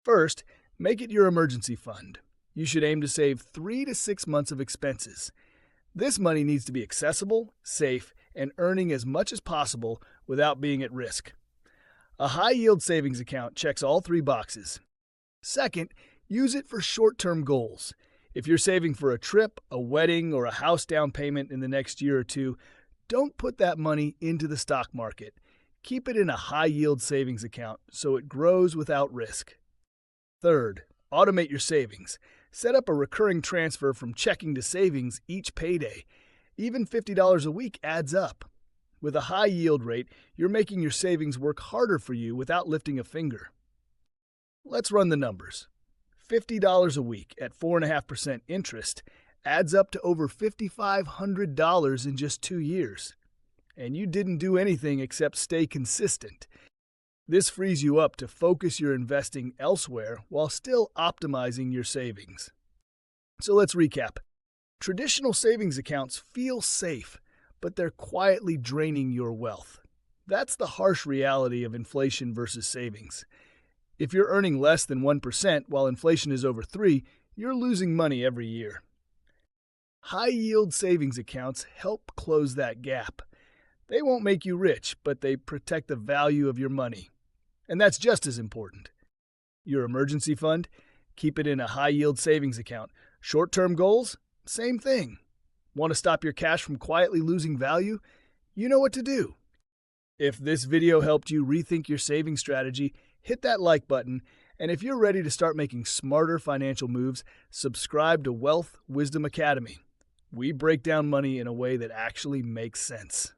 First, make it your emergency fund. You should aim to save 3 to 6 months of expenses. This money needs to be accessible, safe, and earning as much as possible without being at risk. A high-yield savings account checks all 3 boxes. Second, use it for short-term goals. If you're saving for a trip, a wedding, or a house down payment in the next year or two, don't put that money into the stock market. Keep it in a high-yield savings account so it grows without risk. Third, automate your savings. Set up a recurring transfer from checking to savings each payday. Even $50 a week adds up. With a high yield rate, you're making your savings work harder for you without lifting a finger. Let's run the numbers. $50 a week at 4.5% interest adds up to over $5,500 in just 2 years. And you didn't do anything except stay consistent. This frees you up to focus your investing elsewhere while still optimizing your savings. So let's recap. Traditional savings accounts feel safe, but they're quietly draining your wealth. That's the harsh reality of inflation versus savings. If you're earning less than 1% while inflation is over 3%, you're losing money every year. High-yield savings accounts help close that gap. They won't make you rich, but they protect the value of your money. And that's just as important. Your emergency fund? Keep it in a high-yield savings account. Short-term goals? Same thing. Want to stop your cash from quietly losing value? You know what to do. If this video helped you rethink your saving strategy, hit that like button, and if you're ready to start making smarter financial moves, subscribe to Wealth Wisdom Academy. We break down money in a way that actually makes sense.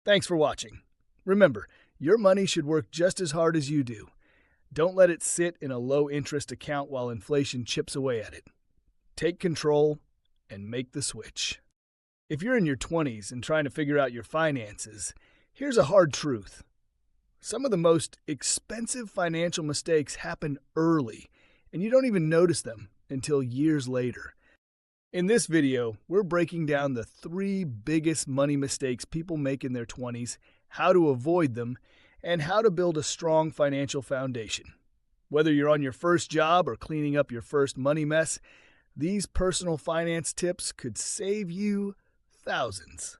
Thanks for watching. Remember, your money should work just as hard as you do. Don't let it sit in a low-interest account while inflation chips away at it. Take control and make the switch. If you're in your 20s and trying to figure out your finances, here's a hard truth. Some of the most expensive financial mistakes happen early, and you don't even notice them until years later. In this video, we're breaking down the 3 biggest money mistakes people make in their 20s, how to avoid them, and how to build a strong financial foundation. Whether you're on your first job or cleaning up your first money mess, these personal finance tips could save you thousands.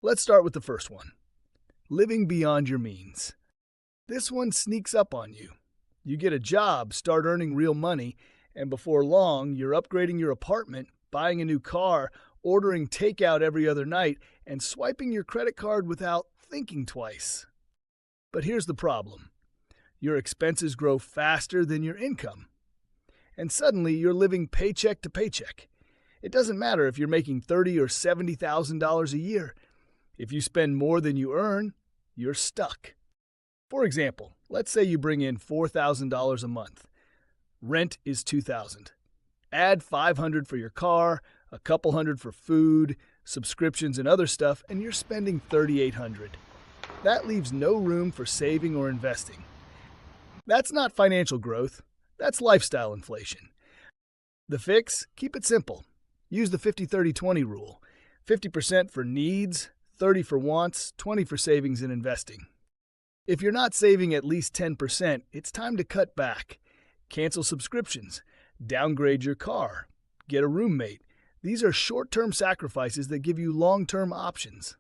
Let's start with the first one. Living beyond your means. This one sneaks up on you. You get a job, start earning real money, and before long, you're upgrading your apartment, buying a new car, ordering takeout every other night, and swiping your credit card without thinking twice. But here's the problem. Your expenses grow faster than your income. and suddenly you're living paycheck to paycheck. It doesn't matter if you're making $30,000 or $70,000 a year. If you spend more than you earn, you're stuck. For example, let's say you bring in $4,000 a month. Rent is $2,000. Add $500 for your car, a couple hundred for food, subscriptions and other stuff, and you're spending $3,800. That leaves no room for saving or investing. That's not financial growth. That's lifestyle inflation. The fix? Keep it simple. Use the 50-30-20 rule. 50% for needs, 30% for wants, 20% for savings and investing. If you're not saving at least 10%, it's time to cut back. Cancel subscriptions. Downgrade your car. Get a roommate. These are short-term sacrifices that give you long-term options.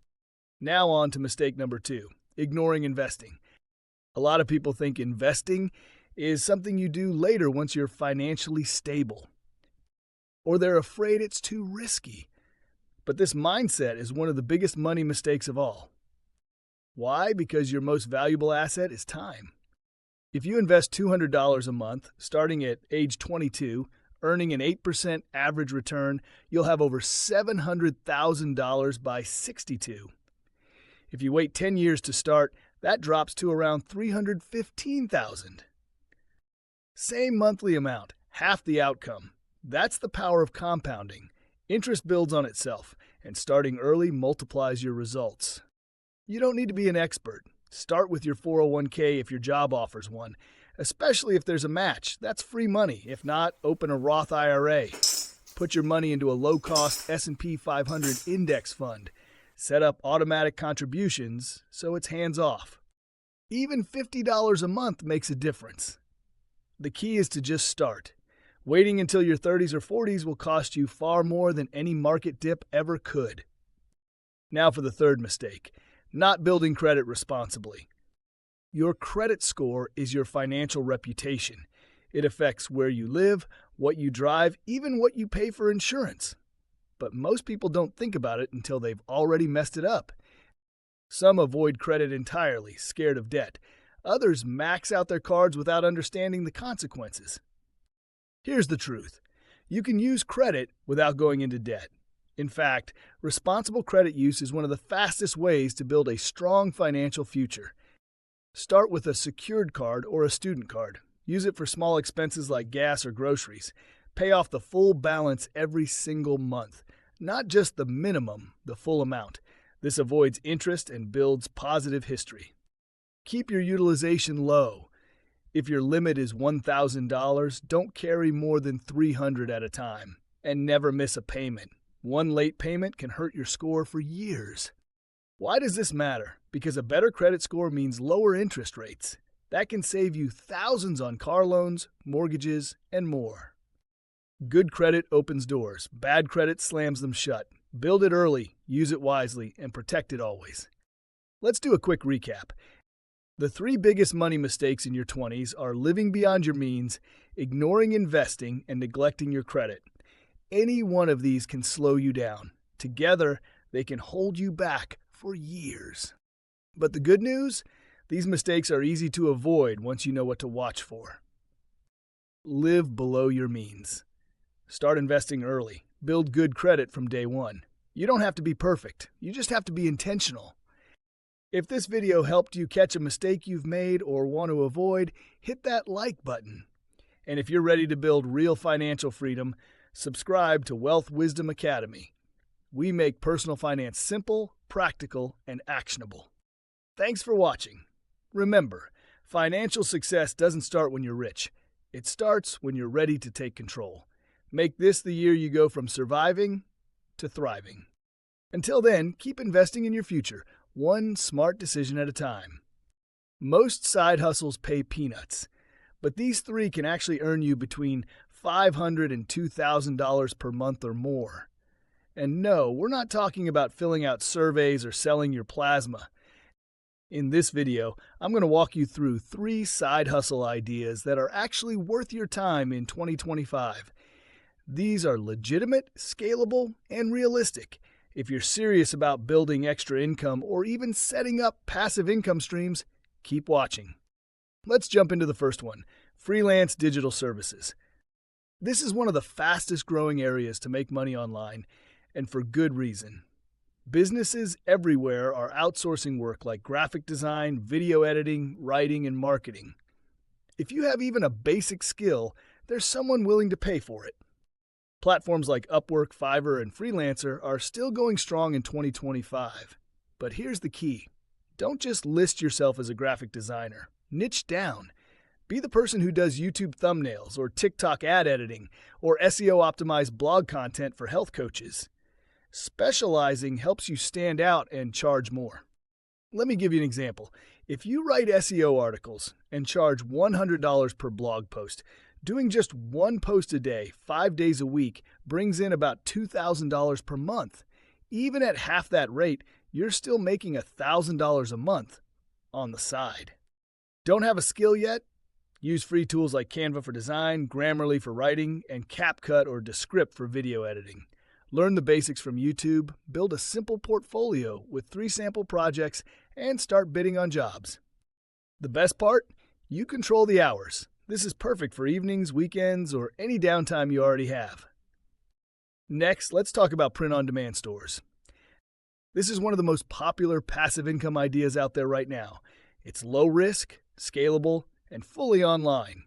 Now on to mistake number 2, ignoring investing. A lot of people think investing is something you do later once you're financially stable. Or they're afraid it's too risky. But this mindset is one of the biggest money mistakes of all. Why? Because your most valuable asset is time. If you invest $200 a month, starting at age 22, earning an 8% average return, you'll have over $700,000 by 62. If you wait 10 years to start, that drops to around $315,000. Same monthly amount, half the outcome. That's the power of compounding. Interest builds on itself, and starting early multiplies your results. You don't need to be an expert. Start with your 401k if your job offers one, especially if there's a match. That's free money. If not, open a Roth IRA. Put your money into a low-cost S&P 500 index fund. Set up automatic contributions so it's hands-off. Even $50 a month makes a difference. The key is to just start. Waiting until your 30s or 40s will cost you far more than any market dip ever could. Now for the third mistake. Not building credit responsibly. Your credit score is your financial reputation. It affects where you live, what you drive, even what you pay for insurance. But most people don't think about it until they've already messed it up. Some avoid credit entirely, scared of debt. Others max out their cards without understanding the consequences. Here's the truth. You can use credit without going into debt. In fact, responsible credit use is one of the fastest ways to build a strong financial future. Start with a secured card or a student card. Use it for small expenses like gas or groceries. Pay off the full balance every single month, not just the minimum, the full amount. This avoids interest and builds positive history. Keep your utilization low. If your limit is $1,000, don't carry more than $300 at a time. And never miss a payment. One late payment can hurt your score for years. Why does this matter? Because a better credit score means lower interest rates. That can save you thousands on car loans, mortgages, and more. Good credit opens doors. Bad credit slams them shut. Build it early, use it wisely, and protect it always. Let's do a quick recap. The 3 biggest money mistakes in your 20s are living beyond your means, ignoring investing, and neglecting your credit. Any one of these can slow you down. Together, they can hold you back for years. But the good news? These mistakes are easy to avoid once you know what to watch for. Live below your means. Start investing early. Build good credit from day one. You don't have to be perfect. You just have to be intentional. If this video helped you catch a mistake you've made or want to avoid, hit that like button. And if you're ready to build real financial freedom, subscribe to Wealth Wisdom Academy. We make personal finance simple, practical, and actionable. Thanks for watching. Remember, financial success doesn't start when you're rich. It starts when you're ready to take control. Make this the year you go from surviving to thriving. Until then, keep investing in your future, one smart decision at a time. Most side hustles pay peanuts, but these 3 can actually earn you between $500 and $2,000 per month or more. And no, we're not talking about filling out surveys or selling your plasma. In this video, I'm going to walk you through 3 side hustle ideas that are actually worth your time in 2025. These are legitimate, scalable, and realistic. If you're serious about building extra income or even setting up passive income streams, keep watching. Let's jump into the first one, freelance digital services. This is one of the fastest growing areas to make money online, and for good reason. Businesses everywhere are outsourcing work like graphic design, video editing, writing, and marketing. If you have even a basic skill, there's someone willing to pay for it. Platforms like Upwork, Fiverr, and Freelancer are still going strong in 2025. But here's the key. Don't just list yourself as a graphic designer. Niche down. Be the person who does YouTube thumbnails or TikTok ad editing or SEO-optimized blog content for health coaches. Specializing helps you stand out and charge more. Let me give you an example. If you write SEO articles and charge $100 per blog post, doing just one post a day, 5 days a week, brings in about $2,000 per month. Even at half that rate, you're still making $1,000 a month on the side. Don't have a skill yet? Use free tools like Canva for design, Grammarly for writing, and CapCut or Descript for video editing. Learn the basics from YouTube, build a simple portfolio with 3 sample projects, and start bidding on jobs. The best part? You control the hours. This is perfect for evenings, weekends, or any downtime you already have. Next, let's talk about print-on-demand stores. This is one of the most popular passive income ideas out there right now. It's low risk, scalable, and fully online.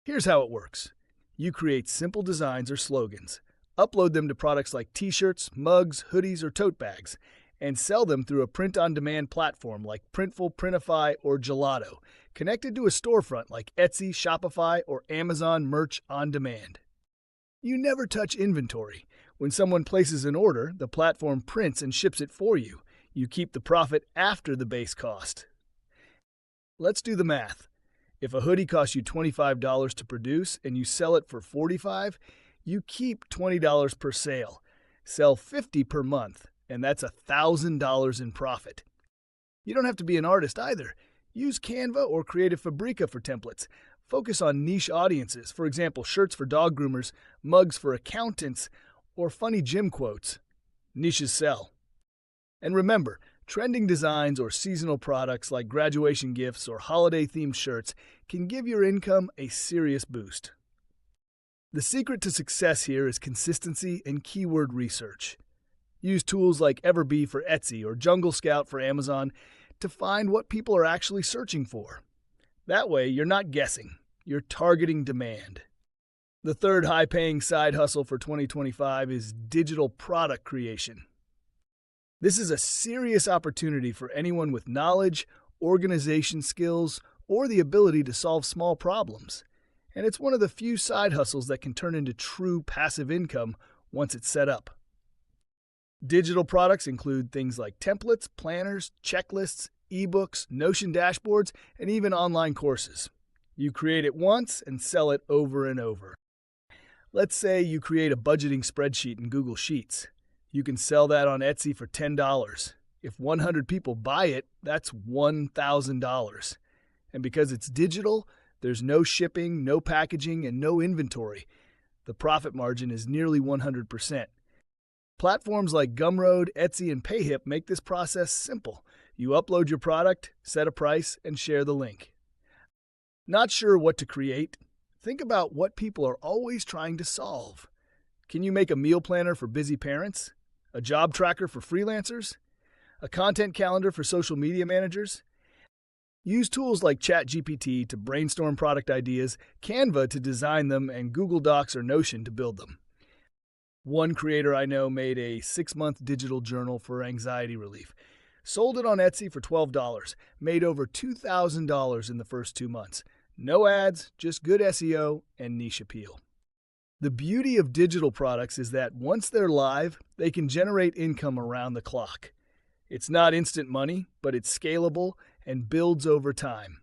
Here's how it works. You create simple designs or slogans, upload them to products like t-shirts, mugs, hoodies, or tote bags, and sell them through a print-on-demand platform like Printful, Printify, or Gelato, connected to a storefront like Etsy, Shopify, or Amazon Merch on Demand. You never touch inventory. When someone places an order, the platform prints and ships it for you. You keep the profit after the base cost. Let's do the math. If a hoodie costs you $25 to produce and you sell it for $45, you keep $20 per sale. Sell $50 per month, and that's $1,000 in profit. You don't have to be an artist either. Use Canva or Creative Fabrica for templates. Focus on niche audiences, for example, shirts for dog groomers, mugs for accountants, or funny gym quotes. Niches sell. And remember, trending designs or seasonal products like graduation gifts or holiday-themed shirts can give your income a serious boost. The secret to success here is consistency and keyword research. Use tools like Everbee for Etsy or Jungle Scout for Amazon to find what people are actually searching for. That way, you're not guessing. You're targeting demand. The third high-paying side hustle for 2025 is digital product creation. This is a serious opportunity for anyone with knowledge, organization skills, or the ability to solve small problems. And it's one of the few side hustles that can turn into true passive income once it's set up. Digital products include things like templates, planners, checklists, ebooks, Notion dashboards, and even online courses. You create it once and sell it over and over. Let's say you create a budgeting spreadsheet in Google Sheets. You can sell that on Etsy for $10. If 100 people buy it, that's $1,000. And because it's digital, there's no shipping, no packaging, and no inventory. The profit margin is nearly 100%. Platforms like Gumroad, Etsy, and Payhip make this process simple. You upload your product, set a price, and share the link. Not sure what to create? Think about what people are always trying to solve. Can you make a meal planner for busy parents? A job tracker for freelancers? A content calendar for social media managers? Use tools like ChatGPT to brainstorm product ideas, Canva to design them, and Google Docs or Notion to build them. One creator I know made a 6-month digital journal for anxiety relief. Sold it on Etsy for $12. Made over $2,000 in the first 2 months. No ads, just good SEO and niche appeal. The beauty of digital products is that once they're live, they can generate income around the clock. It's not instant money, but it's scalable and builds over time.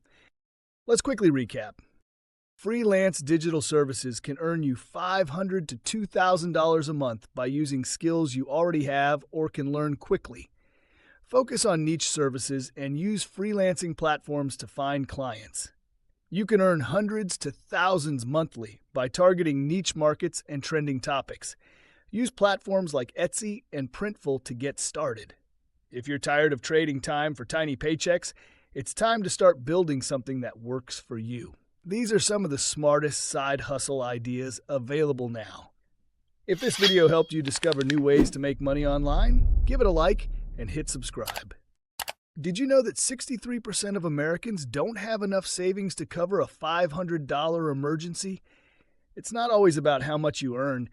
Let's quickly recap. Freelance digital services can earn you $500 to $2,000 a month by using skills you already have or can learn quickly. Focus on niche services and use freelancing platforms to find clients. You can earn hundreds to thousands monthly by targeting niche markets and trending topics. Use platforms like Etsy and Printful to get started. If you're tired of trading time for tiny paychecks, it's time to start building something that works for you. These are some of the smartest side hustle ideas available now. If this video helped you discover new ways to make money online, give it a like and hit subscribe. Did you know that 63% of Americans don't have enough savings to cover a $500 emergency? It's not always about how much you earn,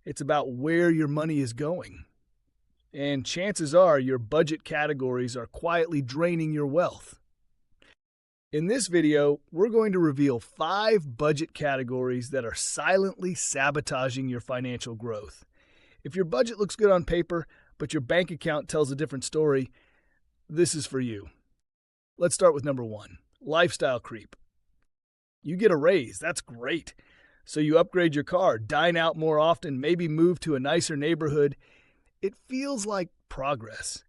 it's about where your money is going. And chances are your budget categories are quietly draining your wealth. In this video, we're going to reveal 5 budget categories that are silently sabotaging your financial growth. If your budget looks good on paper, but your bank account tells a different story, this is for you. Let's start with number 1, lifestyle creep. You get a raise, that's great. So you upgrade your car, dine out more often, maybe move to a nicer neighborhood. It feels like progress.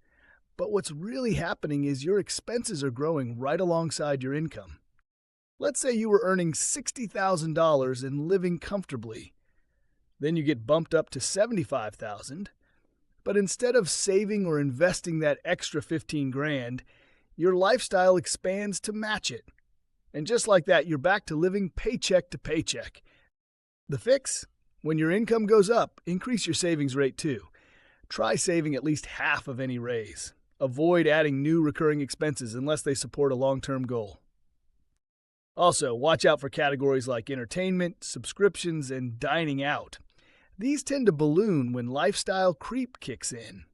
But what's really happening is your expenses are growing right alongside your income. Let's say you were earning $60,000 and living comfortably. Then you get bumped up to $75,000. But instead of saving or investing that extra 15 grand, your lifestyle expands to match it. And just like that, you're back to living paycheck to paycheck. The fix? When your income goes up, increase your savings rate too. Try saving at least half of any raise. Avoid adding new recurring expenses unless they support a long-term goal. Also, watch out for categories like entertainment, subscriptions, and dining out. These tend to balloon when lifestyle creep kicks in.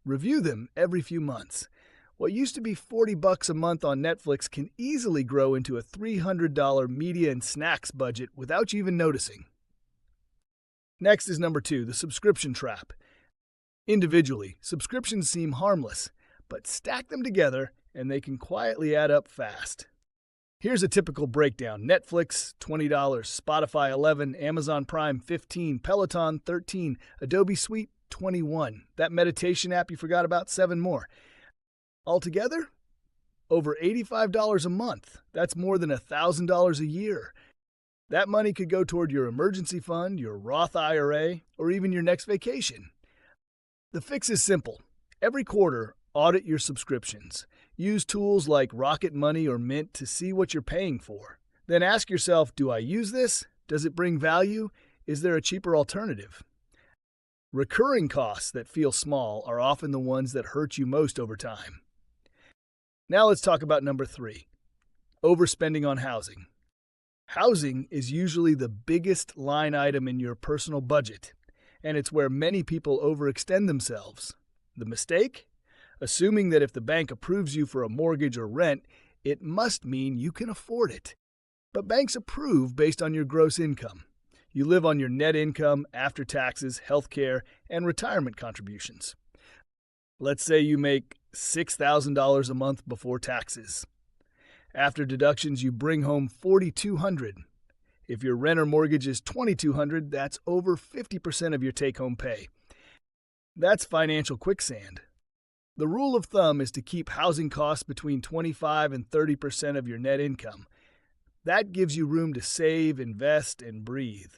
Review them every few months. What used to be $40 a month on Netflix can easily grow into a $300 media and snacks budget without you even noticing. Next is number 2, the subscription trap. Individually, subscriptions seem harmless, but stack them together and they can quietly add up fast. Here's a typical breakdown. Netflix, $20, Spotify, $11, Amazon Prime, $15, Peloton, $13, Adobe Suite, $21. That meditation app you forgot about, 7 more. Altogether, over $85 a month. That's more than $1,000 a year. That money could go toward your emergency fund, your Roth IRA, or even your next vacation. The fix is simple. Every quarter, audit your subscriptions. Use tools like Rocket Money or Mint to see what you're paying for. Then ask yourself, do I use this? Does it bring value? Is there a cheaper alternative? Recurring costs that feel small are often the ones that hurt you most over time. Now let's talk about number 3, overspending on housing. Housing is usually the biggest line item in your personal budget, and it's where many people overextend themselves. The mistake? Assuming that if the bank approves you for a mortgage or rent, it must mean you can afford it. But banks approve based on your gross income. You live on your net income after taxes, healthcare, and retirement contributions. Let's say you make $6,000 a month before taxes. After deductions, you bring home $4,200. If your rent or mortgage is $2,200, that's over 50% of your take-home pay. That's financial quicksand. The rule of thumb is to keep housing costs between 25 and 30% of your net income. That gives you room to save, invest, and breathe.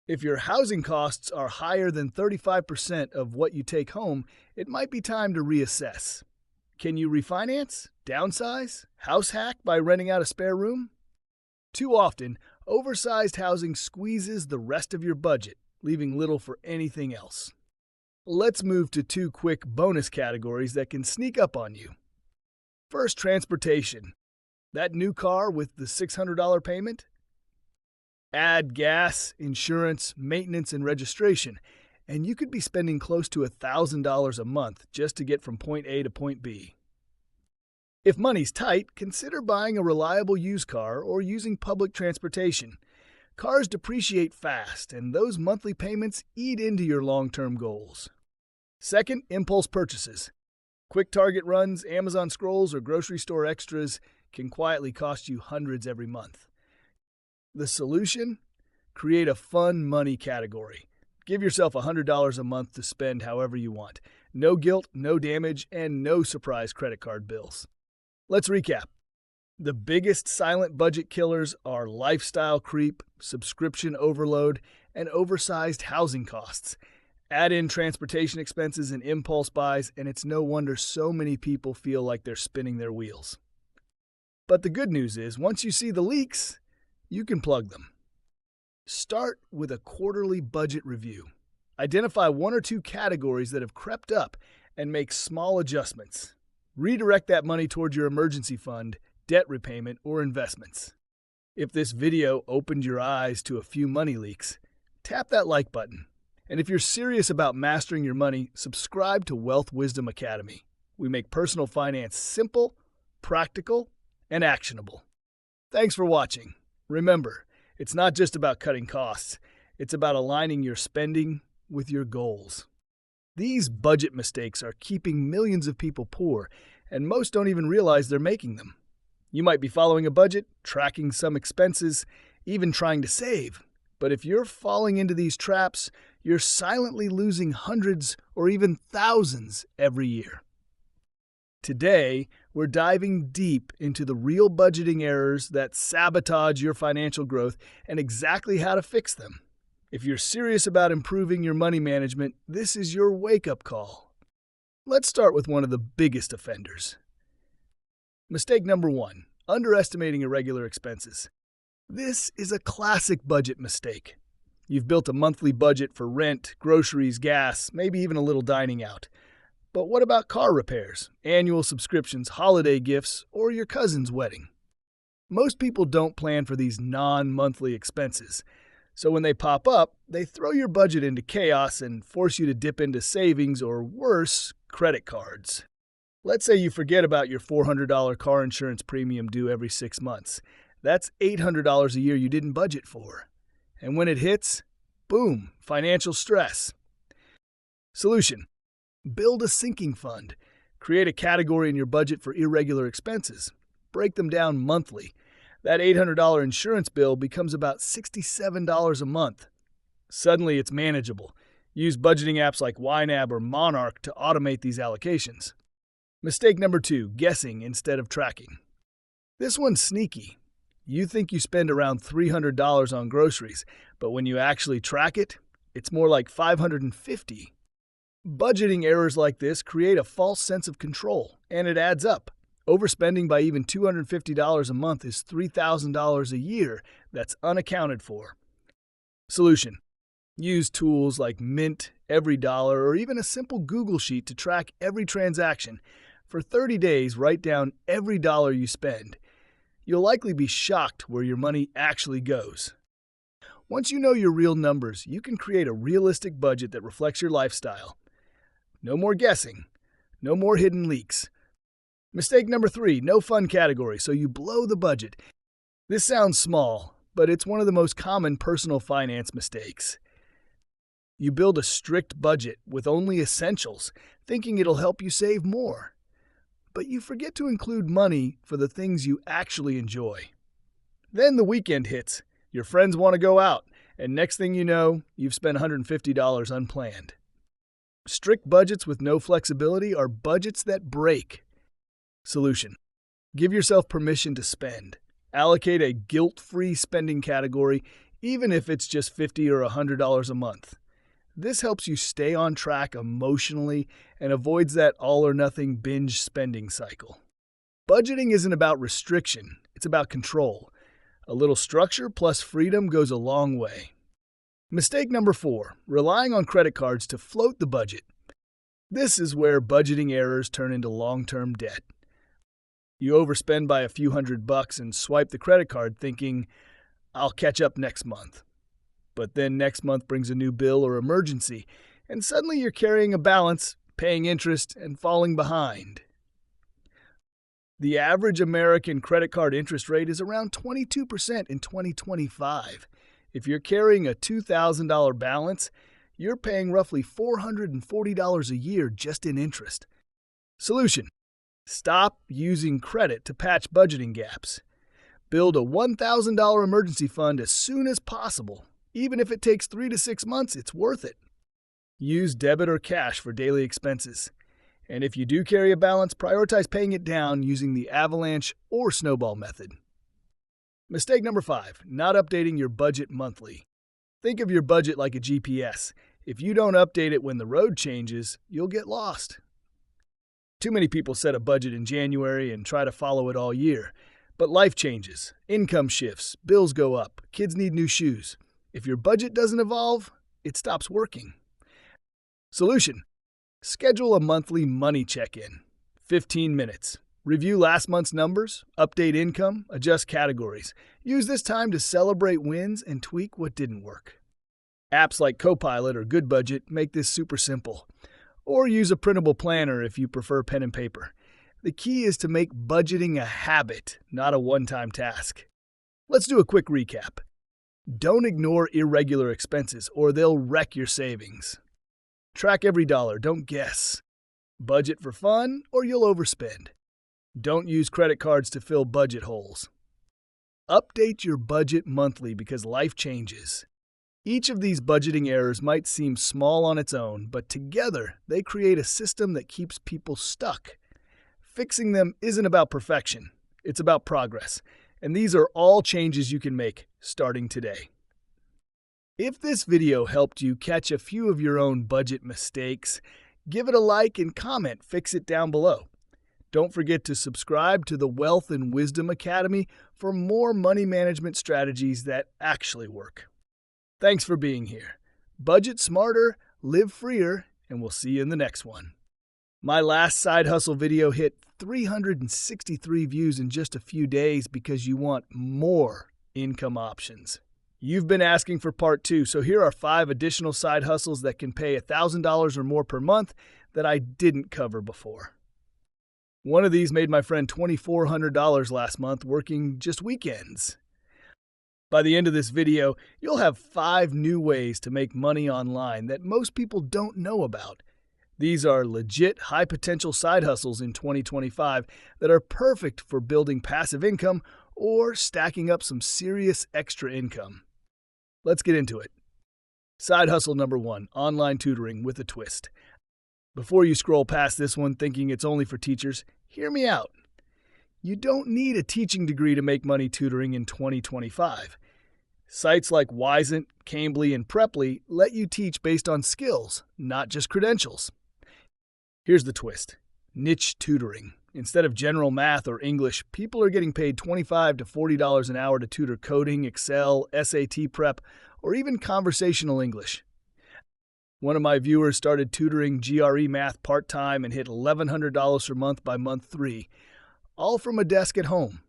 If your housing costs are higher than 35% of what you take home, it might be time to reassess. Can you refinance, downsize, house hack by renting out a spare room? Too often, oversized housing squeezes the rest of your budget, leaving little for anything else. Let's move to 2 quick bonus categories that can sneak up on you. First, transportation. That new car with the $600 payment? Add gas, insurance, maintenance, and registration, and you could be spending close to $1,000 a month just to get from point A to point B. If money's tight, consider buying a reliable used car or using public transportation. Cars depreciate fast, and those monthly payments eat into your long-term goals. Second, impulse purchases. Quick Target runs, Amazon scrolls, or grocery store extras can quietly cost you hundreds every month. The solution? Create a fun money category. Give yourself $100 a month to spend however you want. No guilt, no damage, and no surprise credit card bills. Let's recap. The biggest silent budget killers are lifestyle creep, subscription overload, and oversized housing costs. Add in transportation expenses and impulse buys, and it's no wonder so many people feel like they're spinning their wheels. But the good news is, once you see the leaks, you can plug them. Start with a quarterly budget review. Identify one or two categories that have crept up and make small adjustments. Redirect that money towards your emergency fund, debt repayment, or investments. If this video opened your eyes to a few money leaks, tap that like button. And if you're serious about mastering your money, subscribe to Wealth Wisdom Academy. We make personal finance simple, practical, and actionable. Thanks for watching. Remember, it's not just about cutting costs. It's about aligning your spending with your goals. These budget mistakes are keeping millions of people poor, and most don't even realize they're making them. You might be following a budget, tracking some expenses, even trying to save. But if you're falling into these traps, you're silently losing hundreds or even thousands every year. Today, we're diving deep into the real budgeting errors that sabotage your financial growth and exactly how to fix them. If you're serious about improving your money management, this is your wake-up call. Let's start with one of the biggest offenders. Mistake number 1, underestimating irregular expenses. This is a classic budget mistake. You've built a monthly budget for rent, groceries, gas, maybe even a little dining out. But what about car repairs, annual subscriptions, holiday gifts, or your cousin's wedding? Most people don't plan for these non-monthly expenses. So when they pop up, they throw your budget into chaos and force you to dip into savings or, worse, credit cards. Let's say you forget about your $400 car insurance premium due every 6 months. That's $800 a year you didn't budget for. And when it hits, boom, financial stress. Solution: build a sinking fund. Create a category in your budget for irregular expenses. Break them down monthly. That $800 insurance bill becomes about $67 a month. Suddenly it's manageable. Use budgeting apps like YNAB or Monarch to automate these allocations. Mistake number 2, guessing instead of tracking. This one's sneaky. You think you spend around $300 on groceries, but when you actually track it, it's more like $550. Budgeting errors like this create a false sense of control, and it adds up. Overspending by even $250 a month is $3,000 a year that's unaccounted for. Solution: use tools like Mint, EveryDollar, or even a simple Google Sheet to track every transaction. For 30 days, write down every dollar you spend. You'll likely be shocked where your money actually goes. Once you know your real numbers, you can create a realistic budget that reflects your lifestyle. No more guessing. No more hidden leaks. Mistake number 3, no fun category, so you blow the budget. This sounds small, but it's one of the most common personal finance mistakes. You build a strict budget with only essentials, thinking it'll help you save more. But you forget to include money for the things you actually enjoy. Then the weekend hits, your friends want to go out, and next thing you know, you've spent $150 unplanned. Strict budgets with no flexibility are budgets that break. Solution: give yourself permission to spend. Allocate a guilt-free spending category, even if it's just $50 or $100 a month. This helps you stay on track emotionally and avoids that all-or-nothing binge spending cycle. Budgeting isn't about restriction, it's about control. A little structure plus freedom goes a long way. Mistake number 4, relying on credit cards to float the budget. This is where budgeting errors turn into long-term debt. You overspend by a few $100 and swipe the credit card thinking, I'll catch up next month. But then next month brings a new bill or emergency, and suddenly you're carrying a balance, paying interest, and falling behind. The average American credit card interest rate is around 22% in 2025. If you're carrying a $2,000 balance, you're paying roughly $440 a year just in interest. Solution: stop using credit to patch budgeting gaps. Build a $1,000 emergency fund as soon as possible. Even if it takes 3 to 6 months, it's worth it. Use debit or cash for daily expenses. And if you do carry a balance, prioritize paying it down using the avalanche or snowball method. Mistake number 5, not updating your budget monthly. Think of your budget like a GPS. If you don't update it when the road changes, you'll get lost. Too many people set a budget in January and try to follow it all year. But life changes, income shifts, bills go up, kids need new shoes. If your budget doesn't evolve, it stops working. Solution: schedule a monthly money check-in. 15 minutes. Review last month's numbers, update income, adjust categories. Use this time to celebrate wins and tweak what didn't work. Apps like Copilot or Good Budget make this super simple. Or use a printable planner if you prefer pen and paper. The key is to make budgeting a habit, not a one-time task. Let's do a quick recap. Don't ignore irregular expenses or they'll wreck your savings. Track every dollar, don't guess. Budget for fun or you'll overspend. Don't use credit cards to fill budget holes. Update your budget monthly because life changes. Each of these budgeting errors might seem small on its own, but together they create a system that keeps people stuck. Fixing them isn't about perfection, it's about progress. And these are all changes you can make starting today. If this video helped you catch a few of your own budget mistakes, give it a like and comment Fix It down below. Don't forget to subscribe to the Wealth and Wisdom Academy for more money management strategies that actually work. Thanks for being here. Budget smarter, live freer, and we'll see you in the next one. My last side hustle video hit 363 views in just a few days because you want more income options. You've been asking for part 2, so here are 5 additional side hustles that can pay $1,000 or more per month that I didn't cover before. One of these made my friend $2,400 last month working just weekends. By the end of this video, you'll have 5 new ways to make money online that most people don't know about. These are legit high-potential side hustles in 2025 that are perfect for building passive income or stacking up some serious extra income. Let's get into it. Side hustle number 1, online tutoring with a twist. Before you scroll past this one thinking it's only for teachers, hear me out. You don't need a teaching degree to make money tutoring in 2025. Sites like Wisent, Cambly, and Preply let you teach based on skills, not just credentials. Here's the twist: niche tutoring. Instead of general math or English, people are getting paid $25 to $40 an hour to tutor coding, Excel, SAT prep, or even conversational English. One of my viewers started tutoring GRE math part-time and hit $1,100 per month by month 3, all from a desk at home.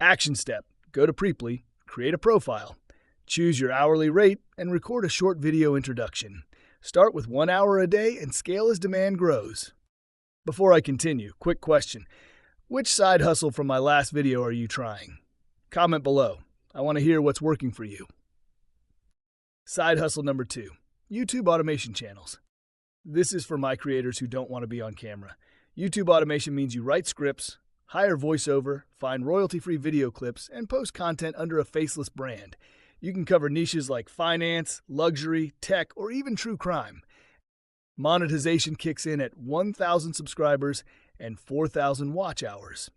Action step: go to Preply, create a profile, choose your hourly rate, and record a short video introduction. Start with 1 hour a day and scale as demand grows. Before I continue, quick question. Which side hustle from my last video are you trying? Comment below. I want to hear what's working for you. Side hustle number 2, YouTube automation channels. This is for my creators who don't want to be on camera. YouTube automation means you write scripts, hire voiceover, find royalty-free video clips, and post content under a faceless brand. You can cover niches like finance, luxury, tech, or even true crime. Monetization kicks in at 1,000 subscribers and 4,000 watch hours.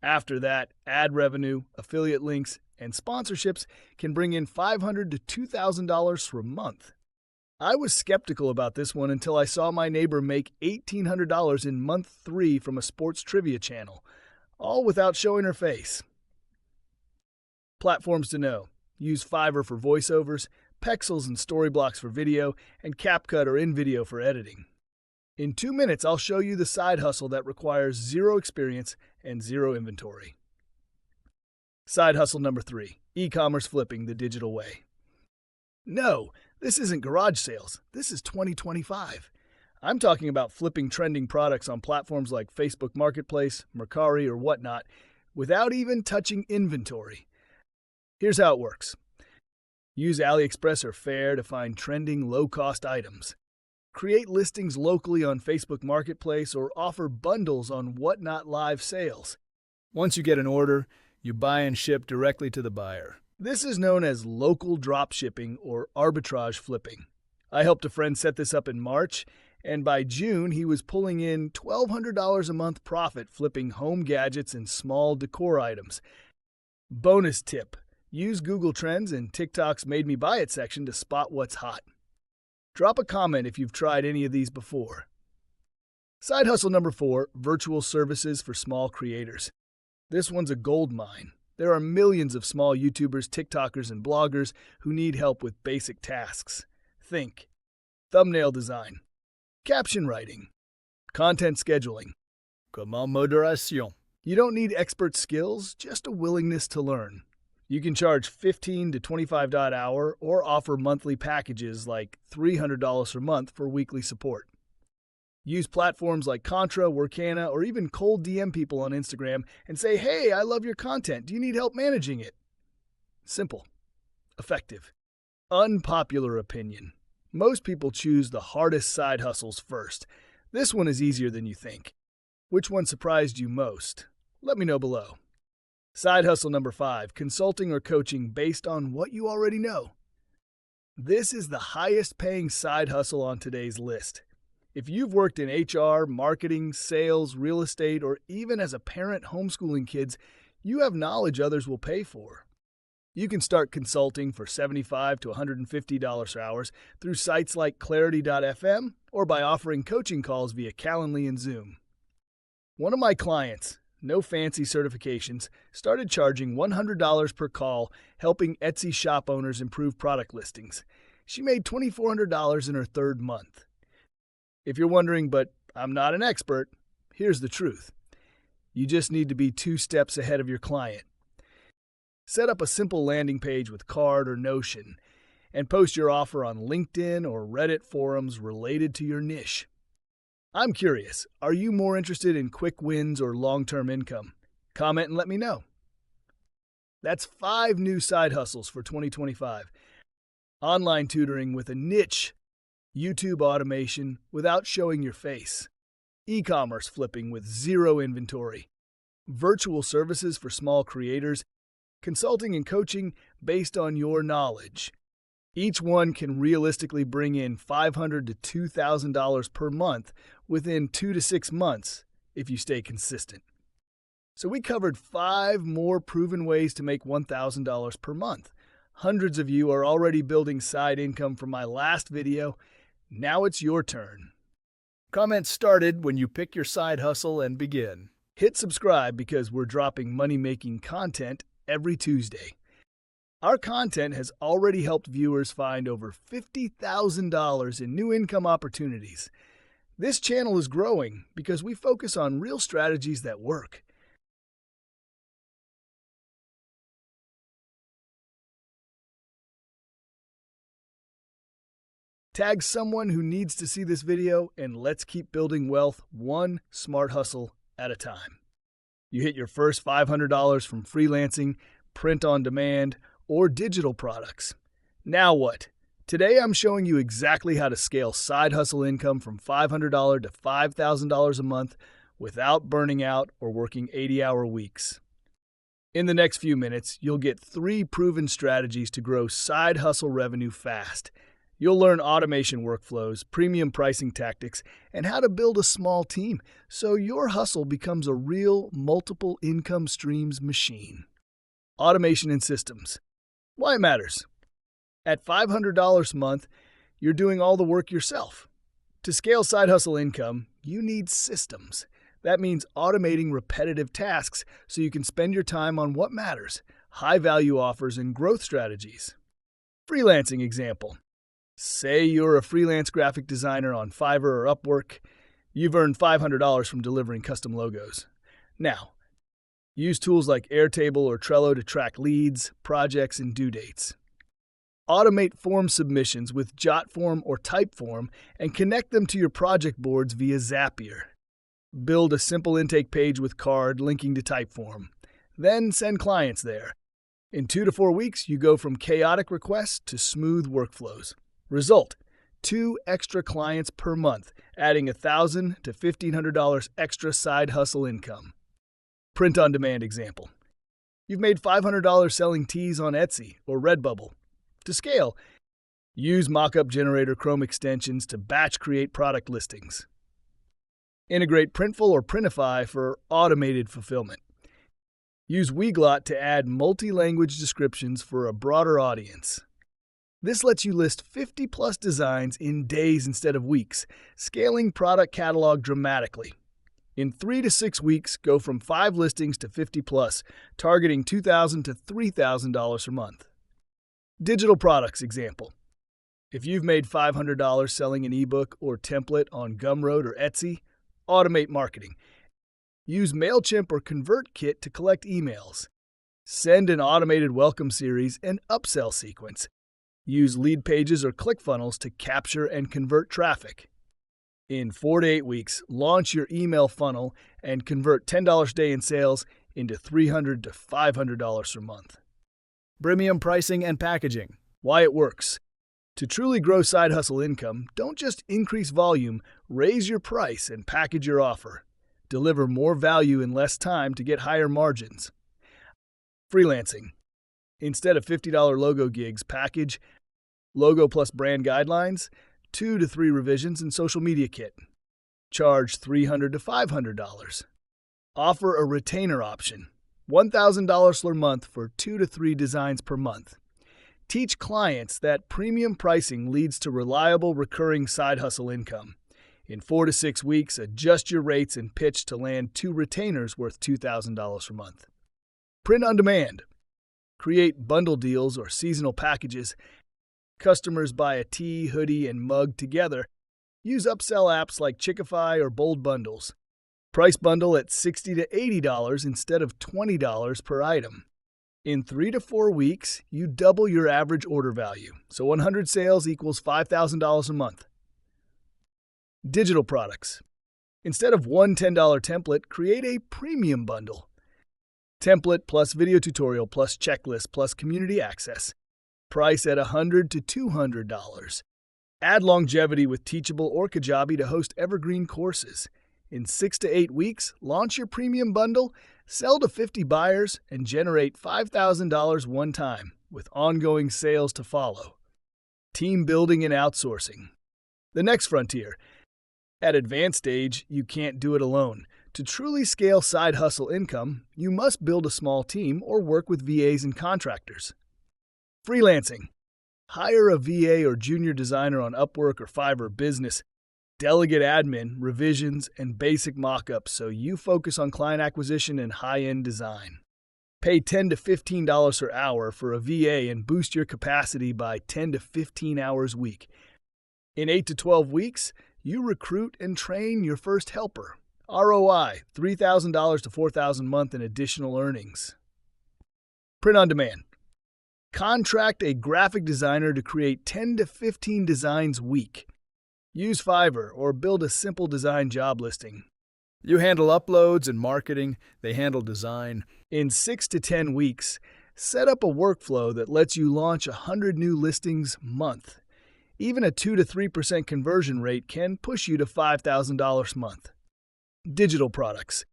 After that, ad revenue, affiliate links, and sponsorships can bring in $500 to $2,000 per month. I was skeptical about this one until I saw my neighbor make $1,800 in month 3 from a sports trivia channel, all without showing her face. Platforms to know: use Fiverr for voiceovers, Pexels and Storyblocks for video, and CapCut or InVideo for editing. In 2 minutes, I'll show you the side hustle that requires 0 experience and 0 inventory. Side hustle number 3, e-commerce flipping the digital way. No, this isn't garage sales. This is 2025. I'm talking about flipping trending products on platforms like Facebook Marketplace, Mercari, or whatnot, without even touching inventory. Here's how it works. Use AliExpress or Faire to find trending, low-cost items. Create listings locally on Facebook Marketplace or offer bundles on Whatnot Live sales. Once you get an order, you buy and ship directly to the buyer. This is known as local drop shipping or arbitrage flipping. I helped a friend set this up in March, and by June he was pulling in $1,200 a month profit flipping home gadgets and small decor items. Bonus tip: use Google Trends and TikTok's Made Me Buy It section to spot what's hot. Drop a comment if you've tried any of these before. Side hustle number 4, virtual services for small creators. This one's a gold mine. There are millions of small YouTubers, TikTokers, and bloggers who need help with basic tasks. Think thumbnail design, caption writing, content scheduling, comment moderation. You don't need expert skills, just a willingness to learn. You can charge $15 to $25 an hour or offer monthly packages like $300 per month for weekly support. Use platforms like Contra, Workana, or even cold DM people on Instagram and say, "Hey, I love your content. Do you need help managing it?" Simple. Effective. Unpopular opinion. Most people choose the hardest side hustles first. This one is easier than you think. Which one surprised you most? Let me know below. Side hustle number 5, consulting or coaching based on what you already know. This is the highest paying side hustle on today's list. If you've worked in HR, marketing, sales, real estate, or even as a parent homeschooling kids, you have knowledge others will pay for. You can start consulting for $75 to $150 per hour through sites like Clarity.fm or by offering coaching calls via Calendly and Zoom. One of my clients, no fancy certifications, started charging $100 per call helping Etsy shop owners improve product listings. She made $2,400 in her third month. If you're wondering, but I'm not an expert, here's the truth. You just need to be 2 steps ahead of your client. Set up a simple landing page with Card or Notion and post your offer on LinkedIn or Reddit forums related to your niche. I'm curious, are you more interested in quick wins or long-term income? Comment and let me know. That's 5 new side hustles for 2025. Online tutoring with a niche, YouTube automation without showing your face, e-commerce flipping with zero inventory, virtual services for small creators, consulting and coaching based on your knowledge. Each one can realistically bring in $500 to $2,000 per month within 2 to 6 months if you stay consistent. So we covered 5 more proven ways to make $1,000 per month. Hundreds of you are already building side income from my last video. Now it's your turn. Comments started when you pick your side hustle and begin. Hit subscribe because we're dropping money-making content every Tuesday. Our content has already helped viewers find over $50,000 in new income opportunities. This channel is growing because we focus on real strategies that work. Tag someone who needs to see this video, and let's keep building wealth one smart hustle at a time. You hit your first $500 from freelancing, print on demand, or digital products. Now what? Today I'm showing you exactly how to scale side hustle income from $500 to $5,000 a month without burning out or working 80-hour weeks. In the next few minutes, you'll get 3 proven strategies to grow side hustle revenue fast. You'll learn automation workflows, premium pricing tactics, and how to build a small team so your hustle becomes a real multiple income streams machine. Automation and systems. Why it matters. At $500 a month, you're doing all the work yourself. To scale side hustle income, you need systems. That means automating repetitive tasks so you can spend your time on what matters, high-value offers and growth strategies. Freelancing example. Say you're a freelance graphic designer on Fiverr or Upwork. You've earned $500 from delivering custom logos. Now, use tools like Airtable or Trello to track leads, projects, and due dates. Automate form submissions with Jotform or Typeform and connect them to your project boards via Zapier. Build a simple intake page with Card linking to Typeform. Then send clients there. In 2 to 4 weeks, you go from chaotic requests to smooth workflows. Result: 2 extra clients per month, adding $1,000 to $1,500 extra side hustle income. Print on demand example. You've made $500 selling tees on Etsy or Redbubble. To scale, use Mockup Generator Chrome extensions to batch create product listings. Integrate Printful or Printify for automated fulfillment. Use Weglot to add multi-language descriptions for a broader audience. This lets you list 50-plus designs in days instead of weeks, scaling product catalog dramatically. In 3 to 6 weeks, go from 5 listings to 50 plus, targeting $2,000 to $3,000 per month. Digital products example. If you've made $500 selling an ebook or template on Gumroad or Etsy, automate marketing. Use MailChimp or ConvertKit to collect emails. Send an automated welcome series and upsell sequence. Use lead pages or ClickFunnels to capture and convert traffic. In 4 to 8 weeks, launch your email funnel and convert $10 a day in sales into $300 to $500 per month. Premium pricing and packaging. Why it works. To truly grow side hustle income, don't just increase volume, raise your price and package your offer. Deliver more value in less time to get higher margins. Freelancing. Instead of $50 logo gigs, package logo plus brand guidelines, 2 to 3 revisions, and social media kit. Charge $300 to $500. Offer a retainer option, $1,000 per month for 2 to 3 designs per month. Teach clients that premium pricing leads to reliable recurring side hustle income. In 4 to 6 weeks, adjust your rates and pitch to land 2 retainers worth $2,000 per month. Print on demand. Create bundle deals or seasonal packages. Customers buy a tee, hoodie, and mug together. Use upsell apps like Chickify or Bold Bundles. Price bundle at $60 to $80 instead of $20 per item. In 3 to 4 weeks, you double your average order value, so 100 sales equals $5,000 a month. Digital products. Instead of one $10 template, create a premium bundle. Template plus video tutorial plus checklist plus community access. Price at $100 to $200. Add longevity with Teachable or Kajabi to host evergreen courses. In 6 to 8 weeks, launch your premium bundle, sell to 50 buyers, and generate $5,000 one time, with ongoing sales to follow. Team building and outsourcing. The next frontier. At advanced stage, you can't do it alone. To truly scale side hustle income, you must build a small team or work with VAs and contractors. Freelancing. Hire a VA or junior designer on Upwork or Fiverr Business. Delegate admin, revisions, and basic mockups so you focus on client acquisition and high-end design. Pay $10 to $15 per hour for a VA and boost your capacity by 10 to 15 hours a week. In 8 to 12 weeks, you recruit and train your first helper. ROI, $3,000 to $4,000 a month in additional earnings. Print on demand. Contract a graphic designer to create 10 to 15 designs a week. Use Fiverr or build a simple design job listing. You handle uploads and marketing, they handle design. In 6 to 10 weeks, set up a workflow that lets you launch 100 new listings a month. Even a 2 to 3% conversion rate can push you to $5,000 a month. Digital products.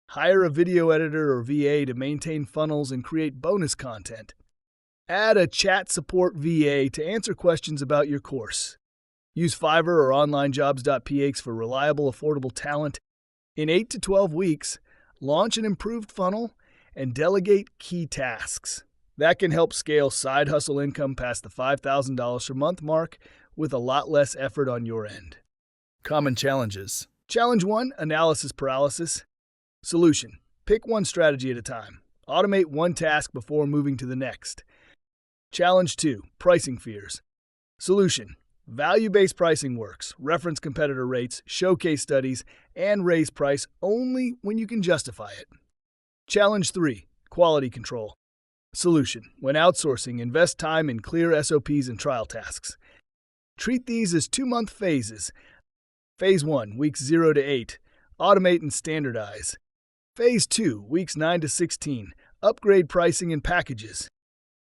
Hire a video editor or VA to maintain funnels and create bonus content. Add a chat support VA to answer questions about your course. Use Fiverr or onlinejobs.ph for reliable, affordable talent. In 8 to 12 weeks, launch an improved funnel and delegate key tasks. That can help scale side hustle income past the $5,000 per month mark with a lot less effort on your end. Common challenges. Challenge 1, analysis paralysis. Solution, pick one strategy at a time. Automate one task before moving to the next. Challenge 2, pricing fears. Solution, value-based pricing works. Reference competitor rates, showcase studies, and raise price only when you can justify it. Challenge 3, quality control. Solution, when outsourcing, invest time in clear SOPs and trial tasks. Treat these as 2-month phases. Phase 1, weeks 0 to 8, automate and standardize. Phase 2, weeks 9 to 16, upgrade pricing and packages.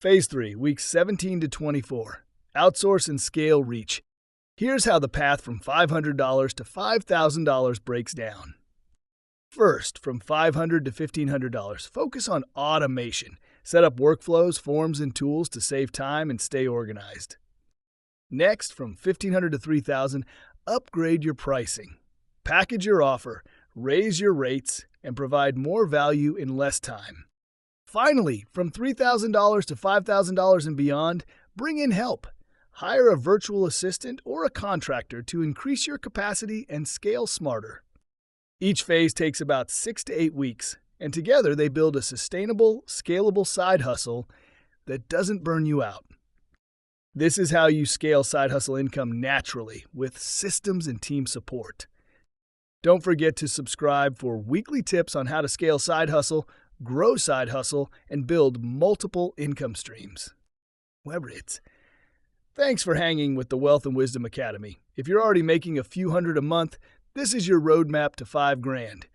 Phase 3, weeks 17 to 24, outsource and scale reach. Here's how the path from $500 to $5,000 breaks down. First, from $500 to $1,500, focus on automation. Set up workflows, forms, and tools to save time and stay organized. Next, from $1,500 to $3,000, upgrade your pricing. Package your offer, raise your rates, and provide more value in less time. Finally, from $3,000 to $5,000 and beyond, bring in help. Hire a virtual assistant or a contractor to increase your capacity and scale smarter. Each phase takes about 6 to 8 weeks, and together they build a sustainable, scalable side hustle that doesn't burn you out. This is how you scale side hustle income naturally with systems and team support. Don't forget to subscribe for weekly tips on how to scale side hustle, grow side hustle, and build multiple income streams. Webrits. Thanks for hanging with the Wealth and Wisdom Academy. If you're already making a few hundred a month, this is your roadmap to $5,000.